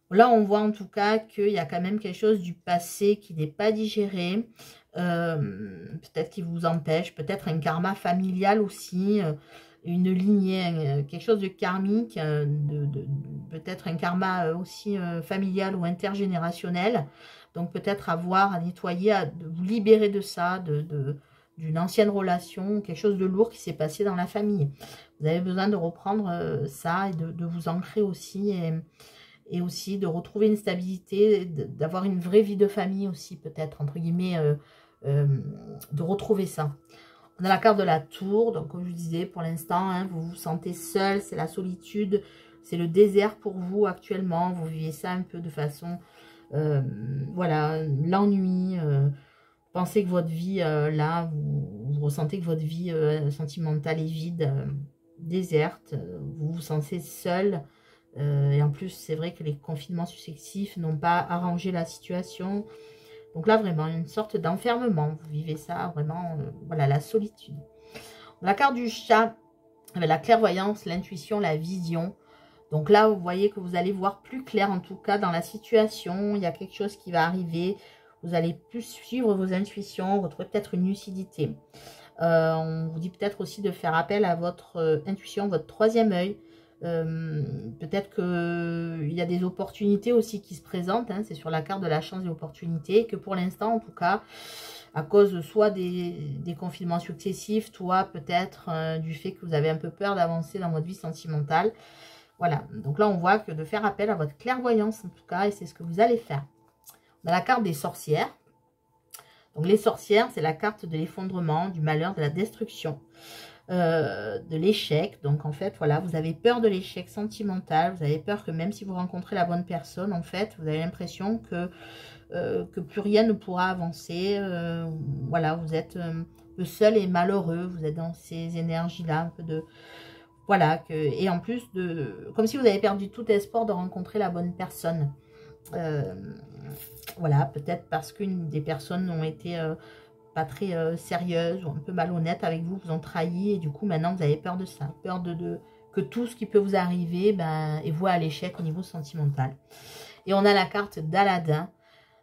Là, on voit en tout cas qu'il y a quand même quelque chose du passé qui n'est pas digéré. Peut-être qui vous empêche, peut-être un karma familial aussi, une lignée, quelque chose de karmique, peut-être un karma aussi familial ou intergénérationnel. Donc peut-être avoir à nettoyer, de vous libérer de ça, d'une ancienne relation, quelque chose de lourd qui s'est passé dans la famille. Vous avez besoin de reprendre ça et de vous ancrer aussi et aussi de retrouver une stabilité, d'avoir une vraie vie de famille aussi peut-être, entre guillemets, de retrouver ça. On a la carte de la tour, donc comme je vous disais, pour l'instant, hein, vous vous sentez seul, c'est la solitude, c'est le désert pour vous actuellement, vous vivez ça un peu de façon, voilà, l'ennui, pensez que votre vie, là, vous ressentez que votre vie sentimentale est vide, déserte, vous vous sentez seul, et en plus, c'est vrai que les confinements successifs n'ont pas arrangé la situation. Donc là, vraiment, une sorte d'enfermement. Vous vivez ça, vraiment, voilà, la solitude. La carte du chat, avec la clairvoyance, l'intuition, la vision. Donc là, vous voyez que vous allez voir plus clair, en tout cas, dans la situation. Il y a quelque chose qui va arriver. Vous allez plus suivre vos intuitions, retrouver peut-être une lucidité. On vous dit peut-être aussi de faire appel à votre intuition, votre troisième œil. Peut-être qu'il y a des opportunités aussi qui se présentent, hein, c'est sur la carte de la chance et opportunités, que pour l'instant en tout cas, à cause soit des confinements successifs, soit peut-être du fait que vous avez un peu peur d'avancer dans votre vie sentimentale. Voilà, donc là on voit que de faire appel à votre clairvoyance en tout cas, et c'est ce que vous allez faire. On a la carte des sorcières. Donc les sorcières, c'est la carte de l'effondrement, du malheur, de la destruction. De l'échec. Donc en fait, voilà, vous avez peur de l'échec sentimental. Vous avez peur que même si vous rencontrez la bonne personne, en fait, vous avez l'impression que plus rien ne pourra avancer. Voilà, vous êtes un peu seul et malheureux. Vous êtes dans ces énergies-là, un peu de... Voilà, et en plus, comme si vous avez perdu tout espoir de rencontrer la bonne personne. Voilà, peut-être parce qu'une des personnes ont été... pas très sérieuse ou un peu malhonnête avec vous, vous ont trahi et du coup maintenant vous avez peur de ça, peur que tout ce qui peut vous arriver est voué à l'échec au niveau sentimental. Et on a la carte d'Aladin.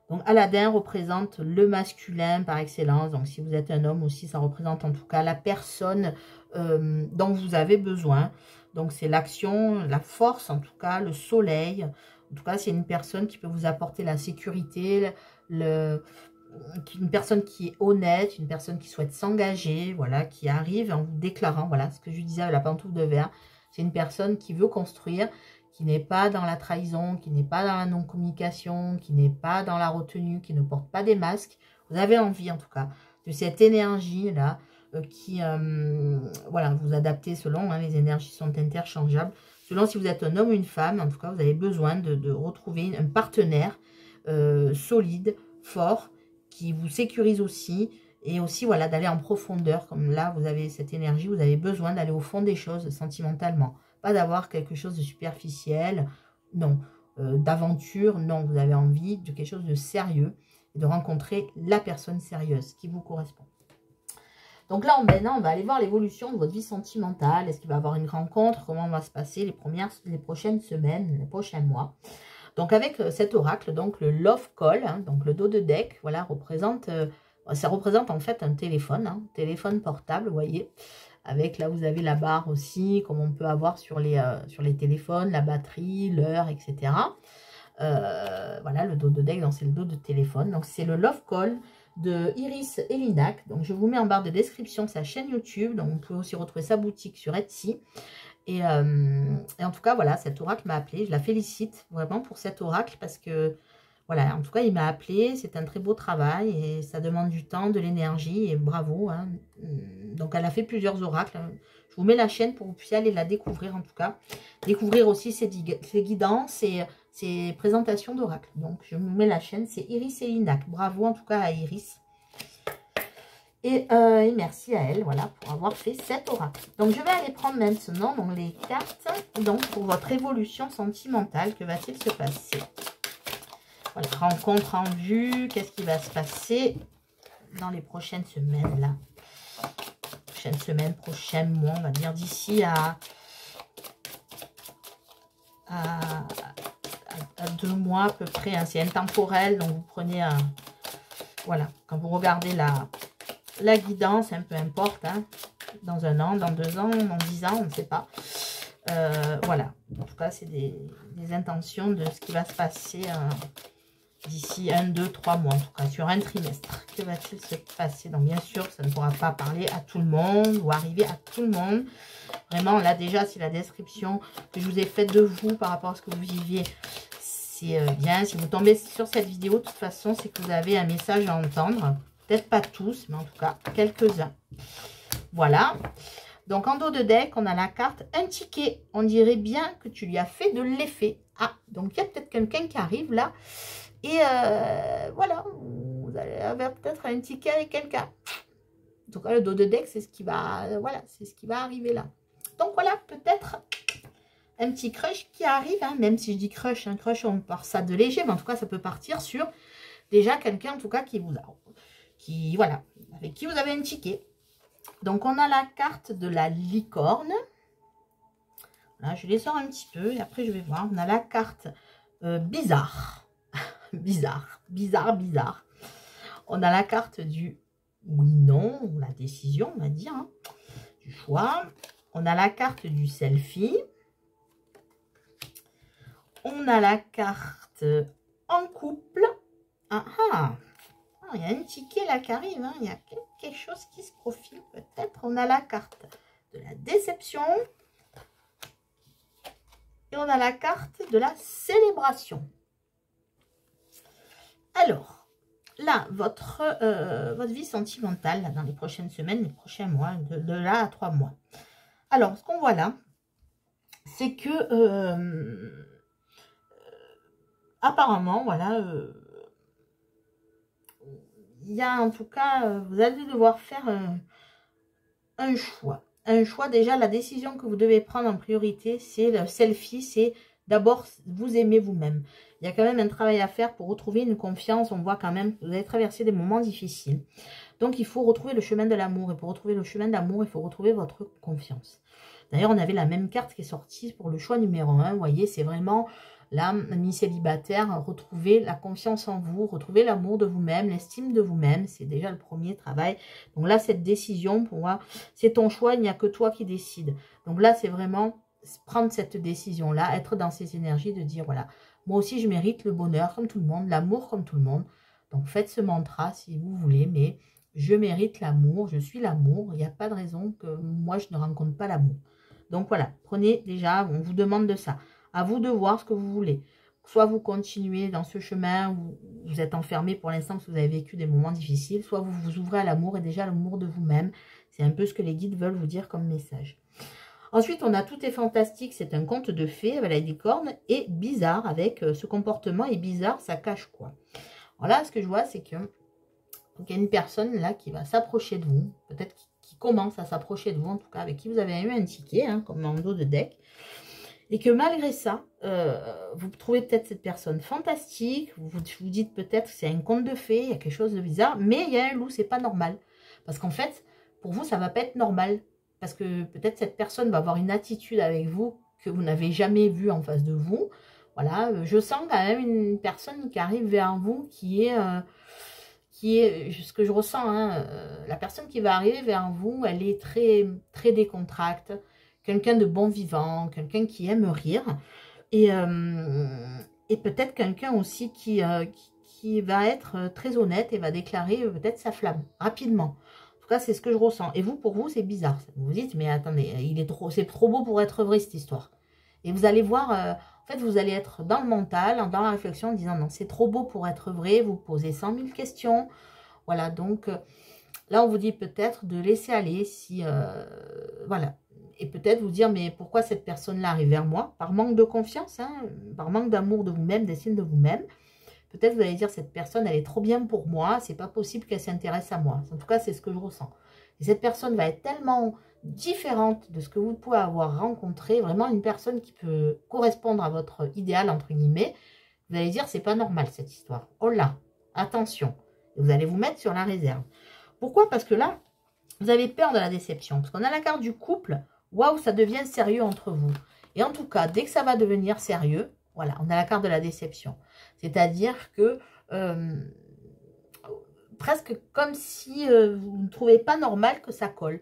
Donc Aladin représente le masculin par excellence, donc si vous êtes un homme aussi, ça représente en tout cas la personne dont vous avez besoin. Donc c'est l'action, la force en tout cas, le soleil. En tout cas c'est une personne qui peut vous apporter la sécurité, une personne qui est honnête, une personne qui souhaite s'engager, voilà, qui arrive en vous déclarant, voilà, ce que je disais à la pantoufle de verre, c'est une personne qui veut construire, qui n'est pas dans la trahison, qui n'est pas dans la non-communication, qui n'est pas dans la retenue, qui ne porte pas des masques. Vous avez envie, en tout cas, de cette énergie-là, qui, voilà, vous adaptez selon, hein, les énergies sont interchangeables, selon si vous êtes un homme ou une femme, en tout cas, vous avez besoin de retrouver un partenaire solide, fort, qui vous sécurise aussi, et aussi voilà d'aller en profondeur, comme là vous avez cette énergie, vous avez besoin d'aller au fond des choses sentimentalement, pas d'avoir quelque chose de superficiel, non, d'aventure, non, vous avez envie de quelque chose de sérieux, et de rencontrer la personne sérieuse qui vous correspond. Donc là, maintenant, on va aller voir l'évolution de votre vie sentimentale, est-ce qu'il va y avoir une rencontre, comment va se passer les prochaines semaines, les prochains mois. Donc avec cet oracle, donc le Love Call, hein, donc le dos de deck, voilà, ça représente en fait un téléphone, hein, téléphone portable, vous voyez. Avec là, vous avez la barre aussi, comme on peut avoir sur les téléphones, la batterie, l'heure, etc. Voilà, le dos de deck, donc c'est le dos de téléphone. Donc c'est le Love Call de Iris Elinac. Donc je vous mets en barre de description sa chaîne YouTube. Donc vous pouvez aussi retrouver sa boutique sur Etsy. Et en tout cas, voilà, cet oracle m'a appelé. Je la félicite vraiment pour cet oracle parce que, voilà, en tout cas, il m'a appelé. C'est un très beau travail et ça demande du temps, de l'énergie et bravo. Hein. Donc, elle a fait plusieurs oracles. Je vous mets la chaîne pour que vous puissiez aller la découvrir en tout cas. Découvrir aussi ses guidances et ses présentations d'oracles. Donc, je vous mets la chaîne. C'est Iris Elinac. Bravo en tout cas à Iris. Et merci à elle, voilà, pour avoir fait cet oracle. Donc, je vais aller prendre maintenant donc, les cartes donc, pour votre évolution sentimentale. Que va-t-il se passer? Voilà, rencontre en vue. Qu'est-ce qui va se passer dans les prochaines semaines, là? Prochaines semaines, prochains mois, on va dire d'ici à à 2 mois à peu près. Hein. C'est intemporel, donc vous prenez un... Voilà, quand vous regardez la guidance, hein, peu importe, hein, dans 1 an, dans 2 ans, dans 10 ans, on ne sait pas. Voilà, en tout cas, c'est des intentions de ce qui va se passer d'ici 1, 2, 3 mois, en tout cas, sur un trimestre. Que va-t-il se passer? Donc, bien sûr, ça ne pourra pas parler à tout le monde ou arriver à tout le monde. Vraiment, là, déjà, si la description que je vous ai faite de vous par rapport à ce que vous viviez, c'est bien. Si vous tombez sur cette vidéo, de toute façon, c'est que vous avez un message à entendre. Peut-être pas tous, mais en tout cas, quelques-uns. Voilà. Donc, en dos de deck, on a la carte un ticket. On dirait bien que tu lui as fait de l'effet. Ah, donc il y a peut-être quelqu'un qui arrive là. Et voilà, vous allez avoir peut-être un ticket avec quelqu'un. En tout cas, le dos de deck, c'est ce qui va, voilà, c'est ce qui va arriver là. Donc voilà, peut-être un petit crush qui arrive. Hein, même si je dis crush, un crush, on part ça de léger. Mais en tout cas, ça peut partir sur déjà quelqu'un, en tout cas, qui vous a, voilà, avec qui vous avez un ticket. Donc, on a la carte de la licorne. Là, je les sors un petit peu et après, je vais voir. On a la carte bizarre. bizarre. On a la carte du oui-non, ou la décision, on va dire, hein, du choix. On a la carte du selfie. On a la carte en couple. Ah ah! Il y a un ticket là qui arrive, hein. Il y a quelque chose qui se profile peut-être. On a la carte de la déception. Et on a la carte de la célébration. Alors, là, votre vie sentimentale, là, dans les prochaines semaines, les prochains mois, de là à 3 mois. Alors, ce qu'on voit là, c'est que, apparemment, voilà... il y a en tout cas, vous allez devoir faire un choix. Un choix, déjà, la décision que vous devez prendre en priorité, c'est le selfie, c'est d'abord vous aimer vous-même. Il y a quand même un travail à faire pour retrouver une confiance. On voit quand même que vous avez traversé des moments difficiles. Donc, il faut retrouver le chemin de l'amour. Et pour retrouver le chemin de l'amour, il faut retrouver votre confiance. D'ailleurs, on avait la même carte qui est sortie pour le choix numéro 1. Vous voyez, c'est vraiment... Là, mi-célibataire, retrouvez la confiance en vous, retrouvez l'amour de vous-même, l'estime de vous-même. C'est déjà le premier travail. Donc là, cette décision, pour moi, c'est ton choix, il n'y a que toi qui décides. Donc là, c'est vraiment prendre cette décision-là, être dans ces énergies de dire, voilà, moi aussi, je mérite le bonheur comme tout le monde, l'amour comme tout le monde. Donc faites ce mantra si vous voulez, mais je mérite l'amour, je suis l'amour. Il n'y a pas de raison que moi, je ne rencontre pas l'amour. Donc voilà, prenez déjà, on vous demande de ça. À vous de voir ce que vous voulez. Soit vous continuez dans ce chemin où vous êtes enfermé pour l'instant parce que vous avez vécu des moments difficiles, soit vous vous ouvrez à l'amour et déjà l'amour de vous-même. C'est un peu ce que les guides veulent vous dire comme message. Ensuite, on a Tout est fantastique, c'est un conte de fées avec la licorne et bizarre avec ce comportement. Et bizarre, ça cache quoi? Alors là, ce que je vois, c'est qu'il y a une personne là qui va s'approcher de vous, peut-être qui commence à s'approcher de vous, en tout cas avec qui vous avez eu un ticket, hein, comme en dos de deck. Et que malgré ça, vous trouvez peut-être cette personne fantastique, vous dites peut-être que c'est un conte de fées, il y a quelque chose de bizarre, mais il y a un loup, c'est pas normal. Parce qu'en fait, pour vous, ça va pas être normal. Parce que peut-être cette personne va avoir une attitude avec vous que vous n'avez jamais vue en face de vous. Voilà, je sens quand même une personne qui arrive vers vous qui est ce que je ressens, hein, la personne qui va arriver vers vous, elle est très, très décontractée. Quelqu'un de bon vivant, quelqu'un qui aime rire. Et peut-être quelqu'un aussi qui va être très honnête et va déclarer peut-être sa flamme, rapidement. En tout cas, c'est ce que je ressens. Et vous, pour vous, c'est bizarre. Vous vous dites, mais attendez, c'est trop beau pour être vrai, cette histoire. Et vous allez voir, en fait, vous allez être dans le mental, dans la réflexion, en disant, non, c'est trop beau pour être vrai. Vous posez 100 000 questions. Voilà, donc là, on vous dit peut-être de laisser aller si... voilà. Et peut-être vous dire, mais pourquoi cette personne-là arrive vers moi? Par manque de confiance, hein, par manque d'amour de vous-même, d'estime de vous-même. Peut-être vous allez dire, cette personne, elle est trop bien pour moi, c'est pas possible qu'elle s'intéresse à moi. En tout cas, c'est ce que je ressens. Et cette personne va être tellement différente de ce que vous pouvez avoir rencontré, vraiment une personne qui peut correspondre à votre idéal, entre guillemets. Vous allez dire, c'est pas normal cette histoire. Oh là, attention. Et vous allez vous mettre sur la réserve. Pourquoi? Parce que là, vous avez peur de la déception. Parce qu'on a la carte du couple. Waouh, ça devient sérieux entre vous. Et en tout cas, dès que ça va devenir sérieux, Voilà, on a la carte de la déception. C'est-à-dire que presque comme si vous ne trouvez pas normal que ça colle.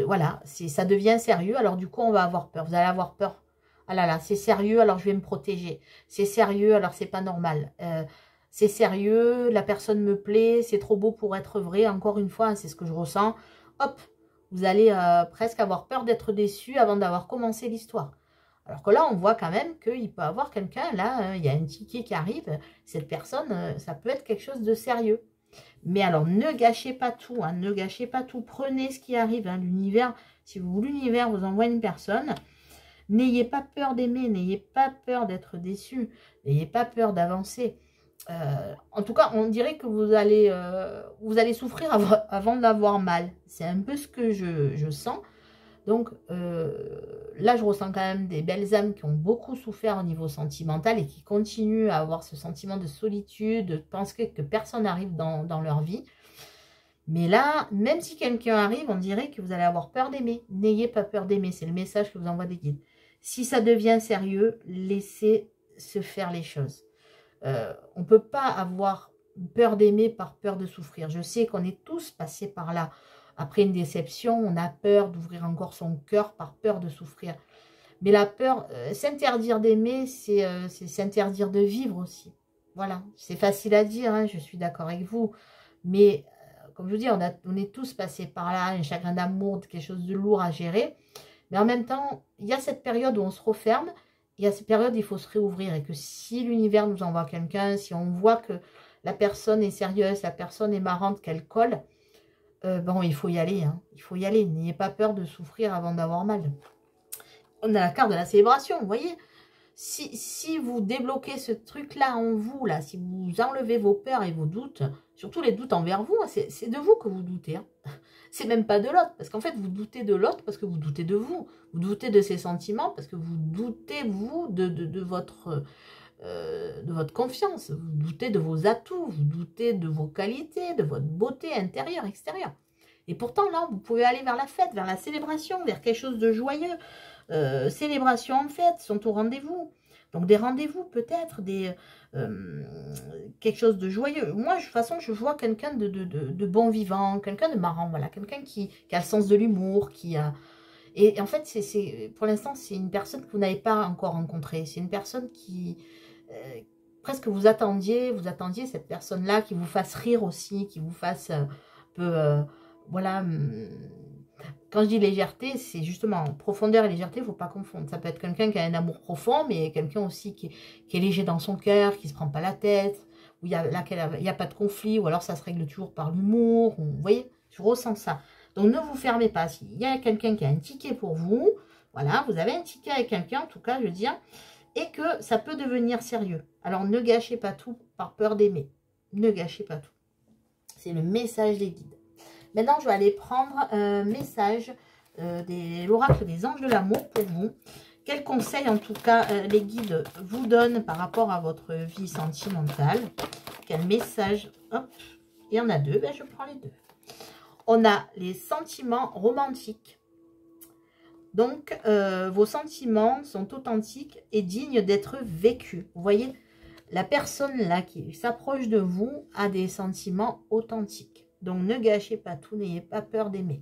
Voilà, ça devient sérieux, alors du coup on va avoir peur. Vous allez avoir peur. Ah là là, c'est sérieux, alors je vais me protéger. C'est sérieux, alors c'est pas normal. C'est sérieux, la personne me plaît, c'est trop beau pour être vrai. Encore une fois, c'est ce que je ressens. Hop, vous allez presque avoir peur d'être déçu avant d'avoir commencé l'histoire. Alors que là, on voit quand même qu'il peut y avoir quelqu'un, là, il y a un ticket qui arrive. Cette personne, ça peut être quelque chose de sérieux. Mais alors, ne gâchez pas tout, hein, ne gâchez pas tout. Prenez ce qui arrive, hein, l'univers. Si l'univers vous envoie une personne, n'ayez pas peur d'aimer, n'ayez pas peur d'être déçu, n'ayez pas peur d'avancer. En tout cas, on dirait que vous allez souffrir avant d'avoir mal. C'est un peu ce que je sens. Donc, là, je ressens quand même des belles âmes qui ont beaucoup souffert au niveau sentimental et qui continuent à avoir ce sentiment de solitude, de penser que personne n'arrive dans leur vie. Mais là, même si quelqu'un arrive, on dirait que vous allez avoir peur d'aimer. N'ayez pas peur d'aimer, c'est le message que vous envoie des guides. Si ça devient sérieux, laissez se faire les choses. On ne peut pas avoir peur d'aimer par peur de souffrir. Je sais qu'on est tous passés par là. Après une déception, on a peur d'ouvrir encore son cœur par peur de souffrir. Mais la peur, s'interdire d'aimer, c'est s'interdire de vivre aussi. Voilà, c'est facile à dire, hein, je suis d'accord avec vous. Mais comme je vous dis, on est tous passés par là, un chagrin d'amour, quelque chose de lourd à gérer. Mais en même temps, il y a cette période où on se referme. Il y a cette période où il faut se réouvrir. Et que si l'univers nous envoie quelqu'un, si on voit que la personne est sérieuse, la personne est marrante, qu'elle colle, bon, il faut y aller. Hein. Il faut y aller. N'ayez pas peur de souffrir avant d'avoir mal. On a la carte de la célébration, vous voyez. Si vous débloquez ce truc-là en vous, là, si vous enlevez vos peurs et vos doutes, surtout les doutes envers vous, hein, c'est de vous que vous doutez. Hein. C'est même pas de l'autre, parce qu'en fait, vous doutez de l'autre parce que vous doutez de vous. Vous doutez de ses sentiments parce que vous doutez, vous, de votre confiance. Vous doutez de vos atouts, vous doutez de vos qualités, de votre beauté intérieure, extérieure. Et pourtant, là, vous pouvez aller vers la fête, vers la célébration, vers quelque chose de joyeux. Célébration en fête, sont au rendez-vous. Donc, des rendez-vous peut-être, quelque chose de joyeux. Moi, de toute façon, je vois quelqu'un de bon vivant, quelqu'un de marrant, voilà. Quelqu'un qui a le sens de l'humour, qui a... Et en fait, pour l'instant, c'est une personne que vous n'avez pas encore rencontrée. C'est une personne qui... presque vous attendiez cette personne-là qui vous fasse rire aussi, qui vous fasse un peu... voilà... Quand je dis légèreté, c'est justement profondeur et légèreté, il ne faut pas confondre. Ça peut être quelqu'un qui a un amour profond, mais quelqu'un aussi qui est léger dans son cœur, qui ne se prend pas la tête, où il n'y a pas de conflit, ou alors ça se règle toujours par l'humour. Vous voyez, je ressens ça. Donc ne vous fermez pas. S'il y a quelqu'un qui a un ticket pour vous, voilà, vous avez un ticket avec quelqu'un, en tout cas, je veux dire, et que ça peut devenir sérieux. Alors ne gâchez pas tout par peur d'aimer. Ne gâchez pas tout. C'est le message des guides. Maintenant, je vais aller prendre un message de l'oracle des anges de l'amour pour vous. Quels conseils, en tout cas, les guides vous donnent par rapport à votre vie sentimentale? Quel message? Hop, il y en a deux, ben je prends les deux. On a les sentiments romantiques. Donc, vos sentiments sont authentiques et dignes d'être vécus. Vous voyez, la personne là qui s'approche de vous a des sentiments authentiques. Donc, ne gâchez pas tout, n'ayez pas peur d'aimer.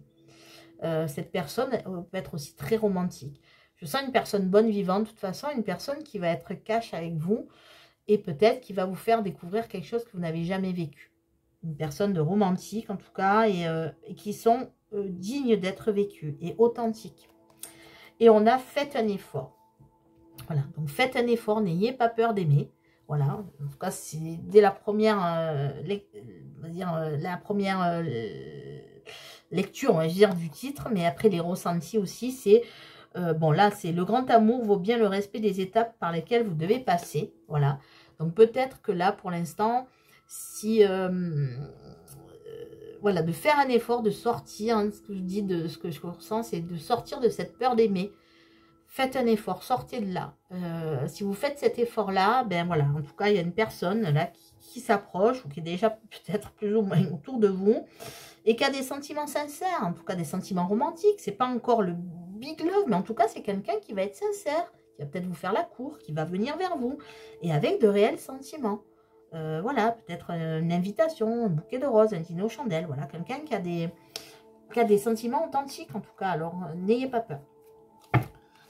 Cette personne peut être aussi très romantique. Je sens une personne bonne vivante, de toute façon, une personne qui va être cash avec vous et peut-être qui va vous faire découvrir quelque chose que vous n'avez jamais vécu. Une personne de romantique, en tout cas, et qui sont dignes d'être vécues et authentiques. Et on a fait un effort. Voilà, donc faites un effort, n'ayez pas peur d'aimer. Voilà, en tout cas, c'est dès la première, lecture, on va dire, du titre, mais après les ressentis aussi, c'est, bon là, c'est le grand amour vaut bien le respect des étapes par lesquelles vous devez passer. Voilà, donc peut-être que là, pour l'instant, si, voilà, de faire un effort, de sortir, hein, ce que je dis, de ce que je ressens, c'est de sortir de cette peur d'aimer. Faites un effort, sortez de là. Si vous faites cet effort-là, ben voilà, en tout cas, il y a une personne là qui s'approche ou qui est déjà peut-être plus ou moins autour de vous et qui a des sentiments sincères, en tout cas des sentiments romantiques. C'est pas encore le big love, mais en tout cas, c'est quelqu'un qui va être sincère, qui va peut-être vous faire la cour, qui va venir vers vous, et avec de réels sentiments. Voilà, peut-être une invitation, un bouquet de roses, un dîner aux chandelles, voilà, quelqu'un qui a des sentiments authentiques en tout cas, alors n'ayez pas peur.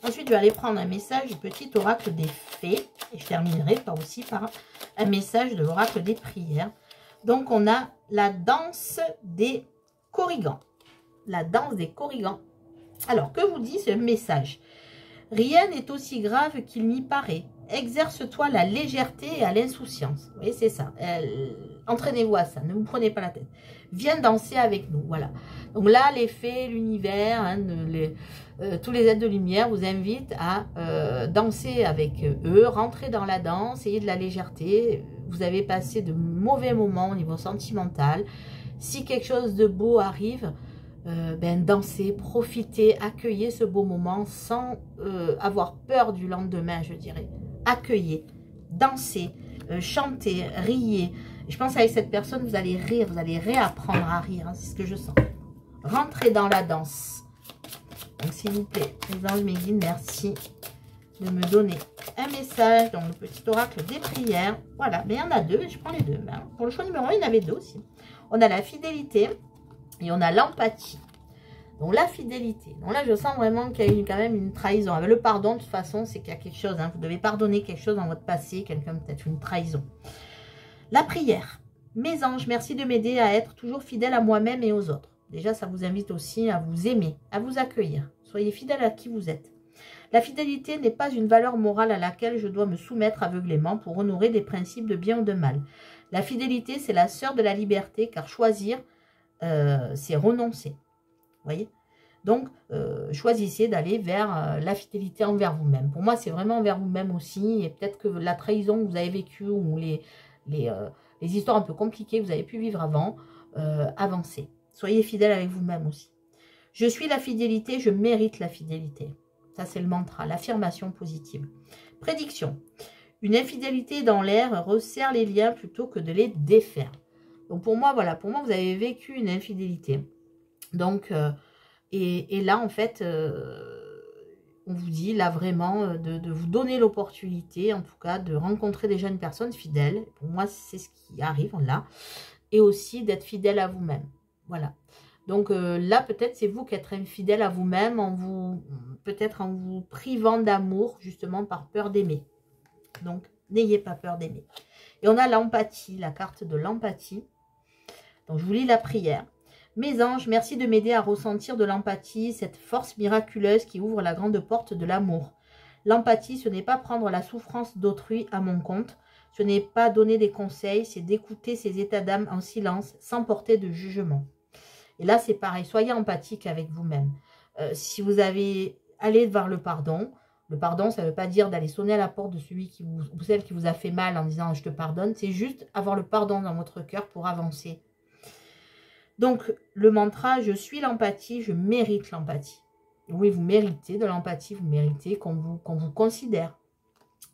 Ensuite, je vais aller prendre un message du petit oracle des fées, et je terminerai aussi par un message de l'oracle des prières. Donc, on a la danse des corrigans. La danse des corrigans. Alors, que vous dit ce message? Rien n'est aussi grave qu'il n'y paraît. Exerce-toi la légèreté et à l'insouciance. Vous voyez, c'est ça. Entraînez-vous à ça. Ne vous prenez pas la tête. Viens danser avec nous. Voilà. Donc là, les fées, l'univers, hein, tous les êtres de lumière vous invitent à danser avec eux, rentrer dans la danse, ayez de la légèreté. Vous avez passé de mauvais moments au niveau sentimental. Si quelque chose de beau arrive, dansez, profitez, accueillez ce beau moment sans avoir peur du lendemain, je dirais. Accueillez, dansez, chantez, riez. Je pense qu'avec cette personne, vous allez rire, vous allez réapprendre à rire, hein, c'est ce que je sens. Rentrez dans la danse. Donc, s'il vous plaît, les anges, mes guides, merci de me donner un message dans le petit oracle des prières. Voilà, mais il y en a deux, je prends les deux. Hein. Pour le choix numéro 1, il y en avait deux aussi. On a la fidélité et on a l'empathie. Donc, la fidélité. Donc là, je sens vraiment qu'il y a eu quand même une trahison. Avec le pardon, de toute façon, c'est qu'il y a quelque chose. Hein. Vous devez pardonner quelque chose dans votre passé, quelqu'un peut-être une trahison. La prière. Mes anges, merci de m'aider à être toujours fidèle à moi-même et aux autres. Déjà, ça vous invite aussi à vous aimer, à vous accueillir. Soyez fidèle à qui vous êtes. La fidélité n'est pas une valeur morale à laquelle je dois me soumettre aveuglément pour honorer des principes de bien ou de mal. La fidélité, c'est la sœur de la liberté, car choisir, c'est renoncer. Vous voyez? Donc, choisissez d'aller vers la fidélité envers vous-même. Pour moi, c'est vraiment envers vous-même aussi. Et peut-être que la trahison que vous avez vécue ou les histoires un peu compliquées que vous avez pu vivre avant, avancez. Soyez fidèle avec vous-même aussi. Je suis la fidélité, je mérite la fidélité. Ça, c'est le mantra, l'affirmation positive. Prédiction. Une infidélité dans l'air resserre les liens plutôt que de les défaire. Donc, pour moi, voilà, pour moi, vous avez vécu une infidélité. Donc, et là, en fait, on vous dit, là, vraiment, de vous donner l'opportunité, en tout cas, de rencontrer des jeunes personnes fidèles. Pour moi, c'est ce qui arrive, là. Et aussi d'être fidèle à vous-même. Voilà. Donc là, peut-être, c'est vous qui êtes infidèle à vous-même, peut-être en vous privant d'amour, justement, par peur d'aimer. Donc, n'ayez pas peur d'aimer. Et on a l'empathie, la carte de l'empathie. Donc, je vous lis la prière. Mes anges, merci de m'aider à ressentir de l'empathie, cette force miraculeuse qui ouvre la grande porte de l'amour. L'empathie, ce n'est pas prendre la souffrance d'autrui à mon compte. Ce n'est pas donner des conseils, c'est d'écouter ses états d'âme en silence, sans porter de jugement. Et là, c'est pareil, soyez empathique avec vous-même. Si vous avez allé vers le pardon, ça ne veut pas dire d'aller sonner à la porte de celui ou celle qui vous a fait mal en disant « je te pardonne », c'est juste avoir le pardon dans votre cœur pour avancer. Donc, le mantra « je suis l'empathie, je mérite l'empathie ». Oui, vous méritez de l'empathie, vous méritez qu'on vous considère.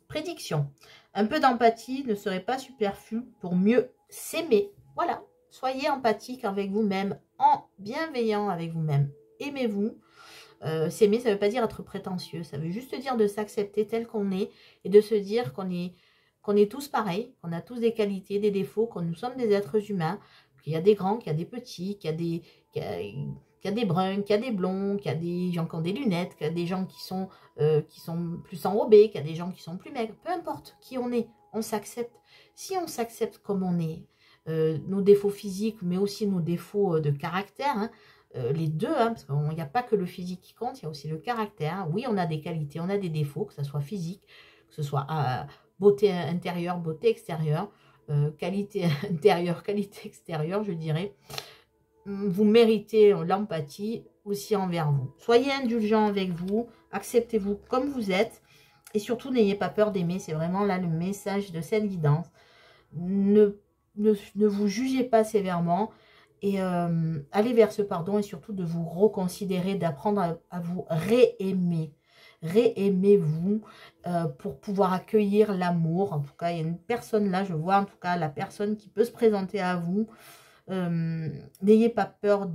Prédiction. Un peu d'empathie ne serait pas superflu pour mieux s'aimer. Voilà. Soyez empathique avec vous-même, bienveillant avec vous-même. Aimez-vous. S'aimer, ça ne veut pas dire être prétentieux. Ça veut juste dire de s'accepter tel qu'on est et de se dire qu'on est tous pareils, qu'on a tous des qualités, des défauts, que nous sommes des êtres humains, qu'il y a des grands, qu'il y a des petits, qu'il y a des bruns, qu'il y a des blonds, qu'il y a des gens qui ont des lunettes, qu'il y a des gens qui sont plus enrobés, qu'il y a des gens qui sont plus maigres. Peu importe qui on est, on s'accepte. Si on s'accepte comme on est, nos défauts physiques, mais aussi nos défauts de caractère, hein, les deux, hein, parce qu'il n'y a pas que le physique qui compte, il y a aussi le caractère. Oui, on a des qualités, on a des défauts, que ce soit physique, que ce soit beauté intérieure, beauté extérieure, qualité intérieure, qualité extérieure, je dirais. Vous méritez l'empathie aussi envers vous. Soyez indulgent avec vous, acceptez-vous comme vous êtes, et surtout, n'ayez pas peur d'aimer. C'est vraiment là le message de cette guidance. Ne vous jugez pas sévèrement et allez vers ce pardon et surtout de vous reconsidérer, d'apprendre à vous réaimer. Réaimez-vous pour pouvoir accueillir l'amour. En tout cas, il y a une personne là, je vois en tout cas la personne qui peut se présenter à vous. N'ayez pas peur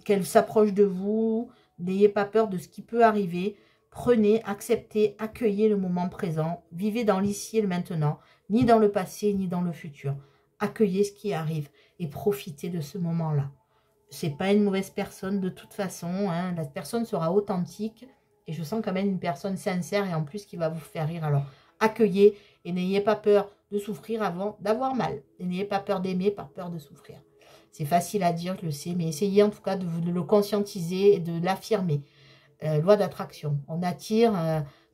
qu'elle s'approche de vous. N'ayez pas peur de ce qui peut arriver. Prenez, acceptez, accueillez le moment présent. Vivez dans l'ici et le maintenant, ni dans le passé, ni dans le futur. Accueillez ce qui arrive et profitez de ce moment-là. C'est pas une mauvaise personne de toute façon. Hein. La personne sera authentique et je sens quand même une personne sincère et en plus qui va vous faire rire. Alors, accueillez et n'ayez pas peur de souffrir avant d'avoir mal. Et n'ayez pas peur d'aimer, pas peur de souffrir. C'est facile à dire, je le sais, mais essayez en tout cas de le conscientiser et de l'affirmer. Loi d'attraction. On attire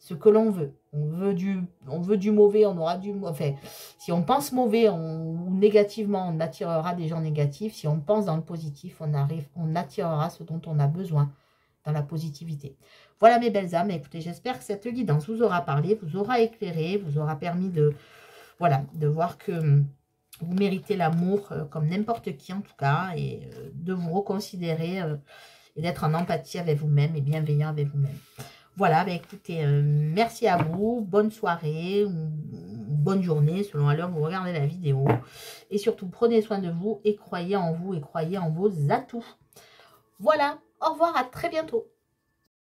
ce que l'on veut. On veut du mauvais, on aura du mauvais. Enfin, si on pense mauvais ou négativement, on attirera des gens négatifs. Si on pense dans le positif, on attirera ce dont on a besoin dans la positivité. Voilà mes belles âmes. Écoutez, j'espère que cette guidance vous aura parlé, vous aura éclairé, vous aura permis de voir que vous méritez l'amour comme n'importe qui en tout cas et de vous reconsidérer et d'être en empathie avec vous-même et bienveillant avec vous-même. Voilà, bah écoutez, merci à vous, bonne soirée, ou bonne journée selon à l'heure où vous regardez la vidéo. Et surtout, prenez soin de vous et croyez en vous et croyez en vos atouts. Voilà, au revoir, à très bientôt.